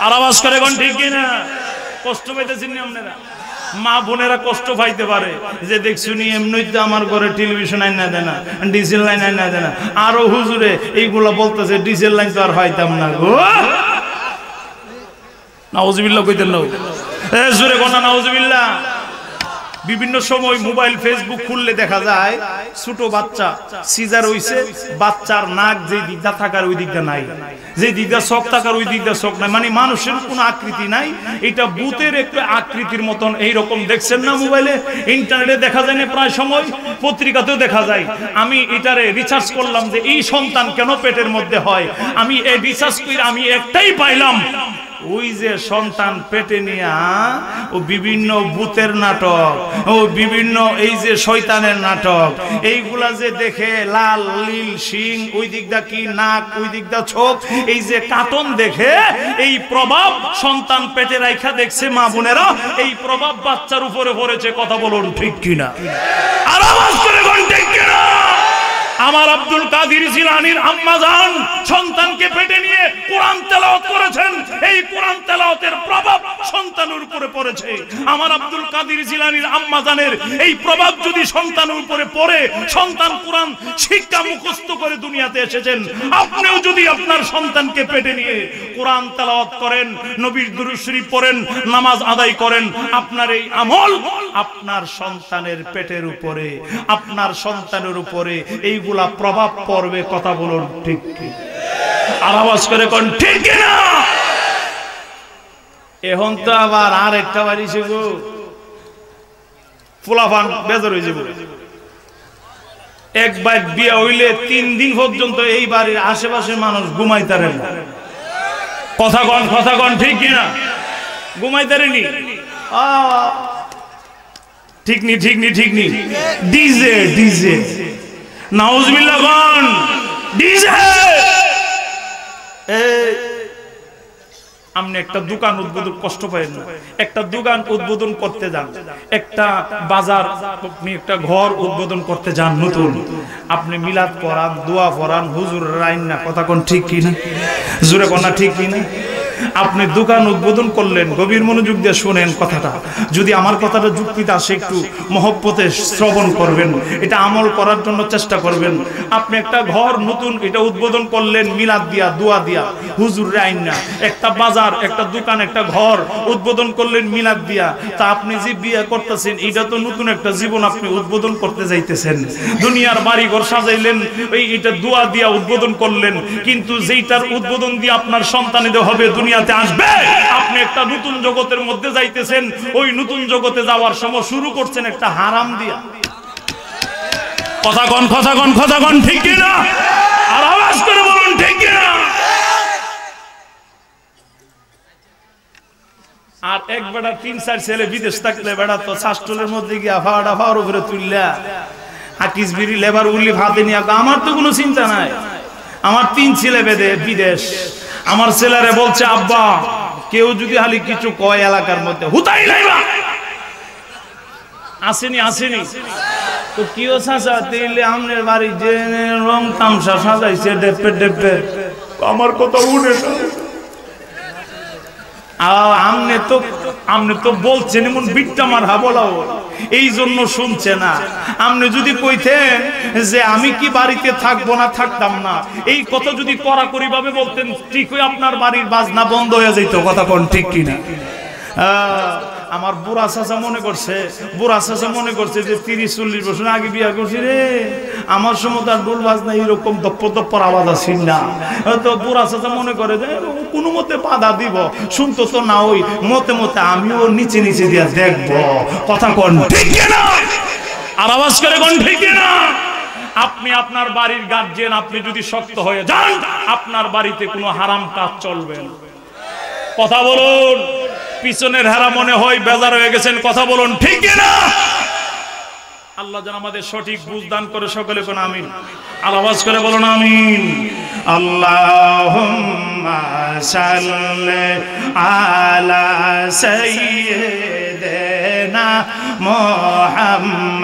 আর আওয়াজ করে কোন ঠিক না? কষ্ট পাইতেছেন না আপনারা? মা বোনেরা কষ্ট পাইতে পারে যে দেখছুনি এমনিতে আমার ঘরে টেলিভিশন আইনা দেয় না, ডিজেল লাইন আইনা দেয় না, আরো হুজুরে এইগুলো বলতেছে ডিজেল লাইন তো আর পাইতাম না গো। নাউজুবিল্লাহ কইতেন না? এ জোরে কোন নাউজুবিল্লাহ। বিভিন্ন সময় মোবাইল ফেসবুক খুললে দেখা যায় ছোট বাচ্চা সিজার হইছে, বাচ্চার নাক যে দিকটা থাকার ওই দিকটা নাই, যে দিকটা চোখ থাকার ওই দিকটা চোখ নাই, মানে মানুষের কোনো আকৃতি নাই, এটা ভূতের একটু আকৃতির মতন এইরকম দেখছেন না মোবাইলে, ইন্টারনেটে দেখা যায় না, প্রায় সময় পত্রিকাতেও দেখা যায়। আমি এটারে রিসার্চ করলাম যে এই সন্তান কেন পেটের মধ্যে হয়। আমি এই রিসার্চ করে আমি একটাই পাইলাম, ওই যে সন্তান পেটে নিয়া ও বিভিন্ন ভূতের নাটক, ও বিভিন্ন এই যে শয়তানের নাটক, এইগুলা যে দেখে লাল লীল সিং, ওই দিকটা কি নাক, ওই দিকটা চোখ, এই যে কার্টুন দেখে এই প্রভাব সন্তান পেটে রাইখা দেখছে মা বোনেরা, এই প্রভাব বাচ্চার উপরে পড়েছে। কথা বলুন ঠিক কিনা? আর আওয়াজ করে কোন ঠিক কিনা? আমার আব্দুল কাদের জিলানীর আম্মা জান সন্তানকে পেটে নিয়ে কোরআন তেলাওয়াত করেছেন, এই কোরআন তেলাওয়াতের প্রভাব সন্তানের উপরে পড়েছে। আমার আব্দুল কাদের জিলানীর আম্মা জানের এই প্রভাব যদি সন্তানের উপরে পড়ে, সন্তান কোরআন শিক্ষা মুখস্থ করে দুনিয়াতে এসেছেন। আপনিও যদি আপনার সন্তানকে পেটে নিয়ে কোরআন তেলাওয়াত করেন, নবীর দুরূদ শরীফ পড়েন, নামাজ আদায় করেন, আপনার এই আমল আপনার সন্তানের পেটের উপরে, আপনার সন্তানের উপরে এইগুলা প্রভাব পড়বে। কথা বলুন ঠিক কি? আর আওয়াজ করে কোন ঠিক না? এখন তো আবার আর একটা বাড়ি ছিল, ফুলাফান বেজার হয়ে যাব। এক বাইক বিয়ে হইলে 3 দিন পর্যন্ত এই বাড়ির আশেপাশে মানুষ ঘুমাইতারে না। কথা কন ঠিক কিনা? ঘুমাইতারেনি? ঠিক নি ডিজে ডিজে নাউজুবিল্লাহ কোন ডিজে। আপনি একটা দোকান উদ্বোধন, কষ্ট পাইেন না, একটা দোকান উদ্বোধন করতে যান, একটা বাজার, আপনি একটা ঘর উদ্বোধন করতে যান নতুন, আপনি মিলাদ পড়ান, দোয়া পড়ান, হুজুর রাইন না। কথা কোন ঠিক কিনা? জোরে কোন না ঠিক কিনা? আপনি দোকান উদ্বোধন করলেন, গভীর মনোযোগ দিয়ে শুনেন কথাটা, যদি আমার কথাটা যুক্তিতে আসে একটু মহব্বতে শ্রবণ করবেন, এটা আমল করার জন্য চেষ্টা করবেন। আপনি একটা ঘর নতুন এটা উদ্বোধন করলেন মিলাদ দিয়া, দোয়া দিয়া, হুজুর আইন না, একটা বাজার, একটা দোকান, একটা ঘর উদ্বোধন করলেন মিলাদ দিয়া। তা আপনি যে বিয়ে করতেছেন এটা তো নতুন একটা জীবন আপনি উদ্বোধন করতে যাইতেছেন। দুনিয়ার বাড়ি ঘর সাজাইলেন, এটা দোয়া দিয়া উদ্বোধন করলেন, কিন্তু যেইটার উদ্বোধন দিয়ে আপনার সন্তানেদের হবে, দুনিয়াতে আসবে, আপনি একটা নতুন জগতের মধ্যে যাইতেছেন। ওই নতুন জগতে যাওয়ার সময় শুরু করছেন একটা হারাম দিয়া। কথা কন ঠিক কিনা? আর আওয়াজ করে বলুন ঠিক কিনা? আর এক বেটা 3-4 ছেলে বিদেশ থাকলে বেটা তো শাস্টলের মধ্যে গিয়া ফাওয়ার উপরে তুললা হাকিস বিড়ি লেবার উল্লি ভাতে নিয়ে, আমার তো কোনো চিন্তা নাই, আমার 3 ছেলে বিদেশ। আমার ছেলেরে বলছে, আব্বা কেউ যদি খালি কিছু কয় এলাকার মধ্যে হুতাই লাইবা। আসেনি তো কি ও চাচা তেলে আমনের বাড়ি যে রং তামসা সাজাইছে ডেপে আমার কথা উঠে না। আমনে তো বলছেন এমন বিটটা মার বলাও, এই জন্য শুনছে না। আপনি যদি কইতেন যে আমি কি বাড়িতে থাকবো না, থাকতাম না, এই কথা যদি কড়াকড়ি ভাবে বলতেন, ঠিক হয়ে আপনার বাড়ির বাজনা বন্ধ হয়ে যেত। কথা কোন ঠিক কিনা? আমার বুড়া চাচা মনে করছে যে 30-40 বছর আগে বিয়া করছি রে, আমার সময় তার ডোল বাজনা এরকম দপ্পর আওয়াজ আসি না। তো বুড়া চাচা মনে করে যে কোনো মতে বাধা দিব, শুনতো তো না, ওই মতে আমিও নিচে দিয়া দেখবো। কথা কোন ঠিক না? আর আওয়াজ করে কোন ঠিক না? আপনি আপনার বাড়ির গার্জিয়ান, আপনি যদি শক্ত হয়ে যান, আপনার বাড়িতে কোনো হারাম কাজ চলবে না। কথা বলুন। পিছনের হারা মনে হয় বেজার হয়ে গেছেন। কথা বলুন ঠিক না? আল্লাহ যেন আমাদের সঠিক বুঝ দান করে। সকলে কোন আমিন। আর আওয়াজ করে বলুন আমিন। আল্লাহুম্মা সাল্লি আলা সাইয়্যিদিনা মুহাম্মাদিনা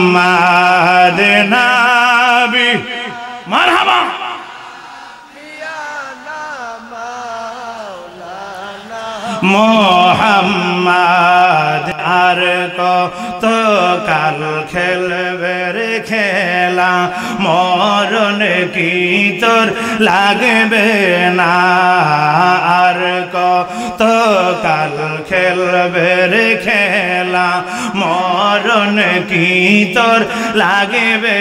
মুহাম্মাদ নবী। মারহাবা। মুহাম্মাদ আর কত কাল খেলবে রে খেলা, মরণ কি তোর লাগবে না? আর কত কাল খেলবে রে খেলা, মরণ কি তোর লাগবে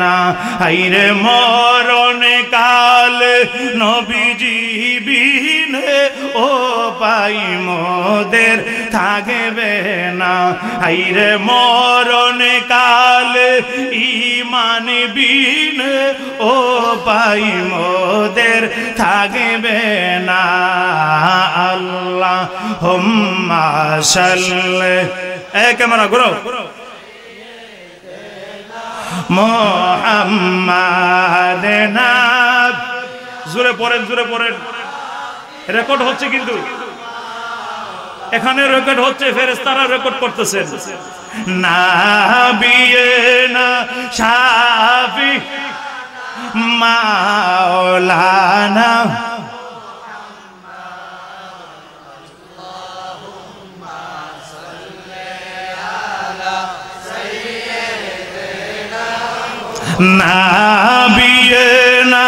না? হাইরে মরণ কাল নবীজি বিনে ও পাই মোদের থাকবে না। হাইরে মরণ কাল ঈমান বিনে ও পাই মোদের থাকবে না। আল্লাহুম্মা সাল্লি, ক্যামেরা ঘুরো, মুহাম্মাদ নবী। জোরে পড়েন। রেকর্ড হচ্ছে, কিন্তু এখানে রেকর্ড হচ্ছে, ফেরেশতারা রেকর্ড করতেছেন। নাবিয়েনা শাফি মাওলানা নাবিয়েনা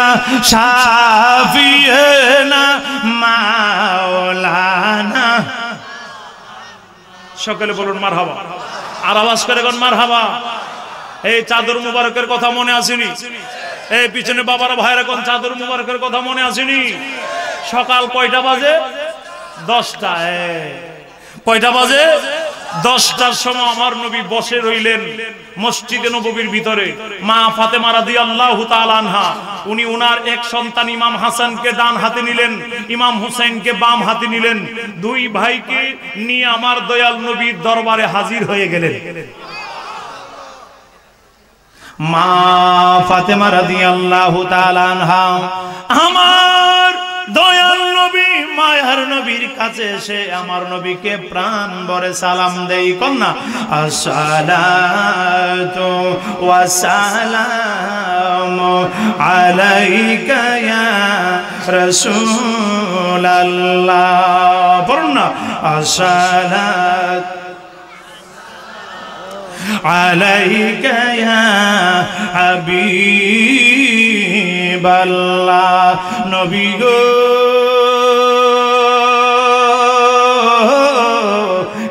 শাফিয়েনা মাওলানা। সকলে বলুন মারহাবা। আর আওয়াজ করে কোন মারহাবা। এই চাদর মুবারকের কথা মনে আসেনি? এই পিছনে বাবারা ভাইরা কোন চাদর মুবারকের কথা মনে আসেনি? সকাল কয়টা বাজে? 10টা। কয়টা বাজে? 10টার সময় আমার নবী বসে রইলেন মসজিদে নববীর ভিতরে। মা ফাতেমা রাদিয়াল্লাহু তাআলা আনহা, উনি উনার এক সন্তান ইমাম হাসানকে ডান হাতে নিলেন, ইমাম হুসাইনকে বাম হাতে নিলেন। দুই ভাইকে নিয়ে আমার দয়াল নবীর দরবারে হাজির হয়ে গেলেন। মা ফাতেমা রাদিয়াল্লাহু তাআলা আনহা আমার দয়াল নবী মায়ার নবীর কাছে এসে আমার নবীকে প্রাণ ভরে সালাম দেই। কন্যা আসসালাতু ওয়াসসালামু আলাইকা ইয়া রাসূলুল্লাহ। পড়ুন না, আসসালাতু আলাইকা ইয়া হাবিবাল্লাহ। নবী গো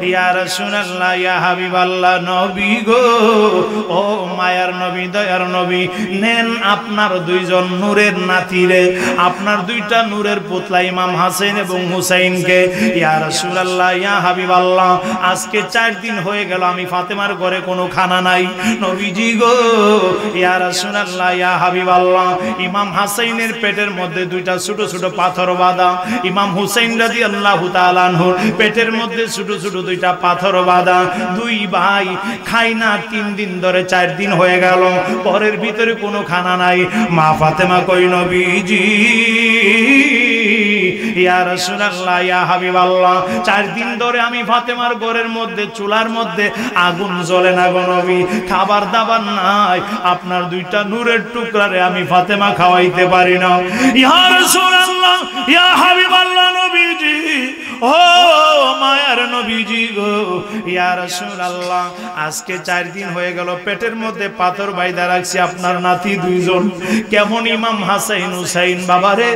ইয়া রাসূলুল্লাহ ইয়া হাবিবাল্লাহ নবী গো ও মায়ার নবী দয়ার নবী নেন আপনার দুইজন নূরের নাতিরে আপনার দুইটা নূরের পুতলা ইমাম হাসান এবং হুসাইনকে ইয়া রাসূলুল্লাহ ইয়া হাবিবাল্লাহ আজকে 4 দিন হয়ে গেল আমি ফাতেমার ঘরে কোনো খানা নাই নবীজি গো ইয়া রাসূলুল্লাহ ইয়া হাবিবাল্লাহ ইমাম হাসাইনের পেটের মধ্যে দুইটা ছোট ছোট পাথর বাঁধা ইমাম হুসাইন রাদিয়াল্লাহু তাআলা আনহু পেটের মধ্যে ছোট ছোট দুইটা পাথর বাঁধা দুই ভাই খাই না 3 দিন ধরে 4 দিন হয়ে গেল ঘরের ভিতরে কোনো খানা নাই মা ফাতেমা কই নবীজি ইয়া রাসূলুল্লাহ ইয়া হাবিবাল্লাহ 4 দিন ধরে আমি ফাতেমার ঘরের মধ্যে চুলার মধ্যে আগুন জ্বলে না গো নবী খাবার দাবার নাই আপনার দুইটা নূরের টুকরারে আমি ফাতেমা খাওয়াইতে পারি না ইয়া রাসূলুল্লাহ ইয়া হাবিবাল্লাহ নবীজি ও মায়ার নবীজি গো ইয়া রাসূলুল্লাহ আজকে 4 দিন হয়ে গেল পেটের মধ্যে পাথর বাইদা রাখছি আপনার নাতি দুইজন কেমন ইমাম হাসান হুসাইন বাবারে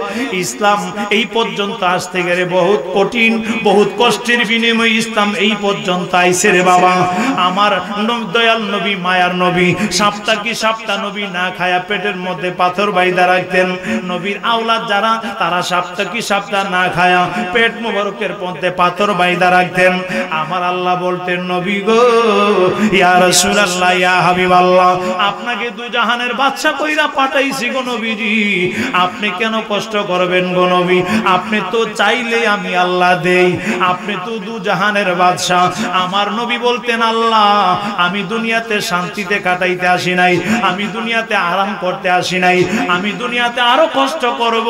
ইসলাম এই পর্যন্ত আসতে গেলে বহুত কঠিন বহুত কষ্টের বিনিময়ে ইসলাম এই পর্যন্ত আইছে রে বাবা আমার দয়াল নবী মায়ার নবী সপ্তাহ নবী না খায়া পেটের মধ্যে পাথর বাইদা রাখতেন নবীর আওলাদ যারা তারা সপ্তাহ না খায়া পেট মোবারকের মধ্যে পাথর বাইদা রাখতেন আমার আল্লাহ বলতেন নবী গো ইয়া রাসূলুল্লাহ ইয়া হাবিবাল্লাহ আপনাকে দুজাহানের বাদশা কইরা পাঠাইছি গো নবীজি আপনি কেন কষ্ট করবেন গো নবী আপনি তো চাইলে আমি আল্লাহ দেই আপনি তো দুজাহানের বাদশা আমার নবী বলতেন আল্লাহ আমি দুনিয়াতে শান্তিতে কাটাইতে আসি নাই আমি দুনিয়াতে আরাম করতে আসি নাই আমি দুনিয়াতে আরো কষ্ট করব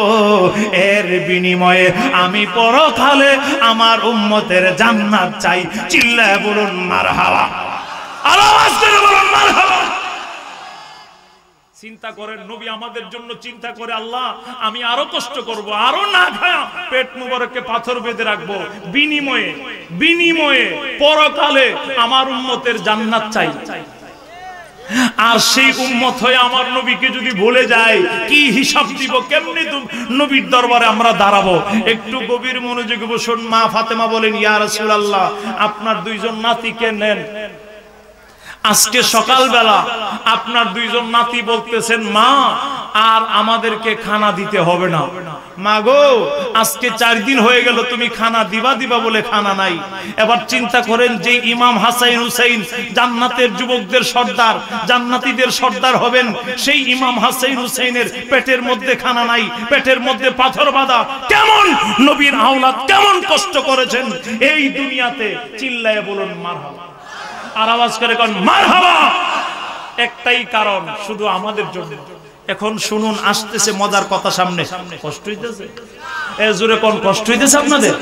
এর বিনিময়ে আমি পরকালে আমার উম্মতের জান্নাত চাই চিল্লায়ে বলুন মারহাবা আওয়াজ করে বলুন মারহাবা চিন্তা করেন নবী আমাদের জন্য চিন্তা করে আল্লাহ আমি আরো কষ্ট করব আরো না খায়া পেট মুবারককে পাথর বেঁধে রাখবো বিনিময়ে পরকালে আমার উম্মতের জান্নাত চাই আর সেই উম্মত হয়ে আমার নবীকে যদি ভুলে যায় কি হিসাব দিব কেমনে নবীর দরবারে আমরা দাঁড়াবো একটু গভীর মনোযোগে বসুন মা ফাতেমা বলেন ইয়া রাসূলুল্লাহ আপনার দুইজন নাতিকে নেন আজকে সকালবেলা আপনার দুইজন নাতি বলতেছেন মা আর আমাদেরকে খানা দিতে হবে না মা গো আজকে 4 দিন হয়ে গেল তুমি খানা দিবা বলে খানা নাই এবার চিন্তা করেন যে ইমাম হাসান হুসাইন জান্নাতের যুবকদের সর্দার জান্নাতীদের সর্দার হবেন সেই ইমাম হাসান হুসাইনের পেটের মধ্যে খানা নাই পেটের মধ্যে পাথর বাঁধা কেমন নবীর আওলাদ কেমন কষ্ট করেছেন এই দুনিয়াতে চিল্লায়ে বলুন মারহাবা আর আওয়াজ করে কোন মারহাবা একটাই কারণ শুধু আমাদের জন্য এখন শুনুন আসতেছে মজার কথা সামনে কষ্ট হইতেছে এ জোরে কোন কষ্ট হইতেছে আপনাদের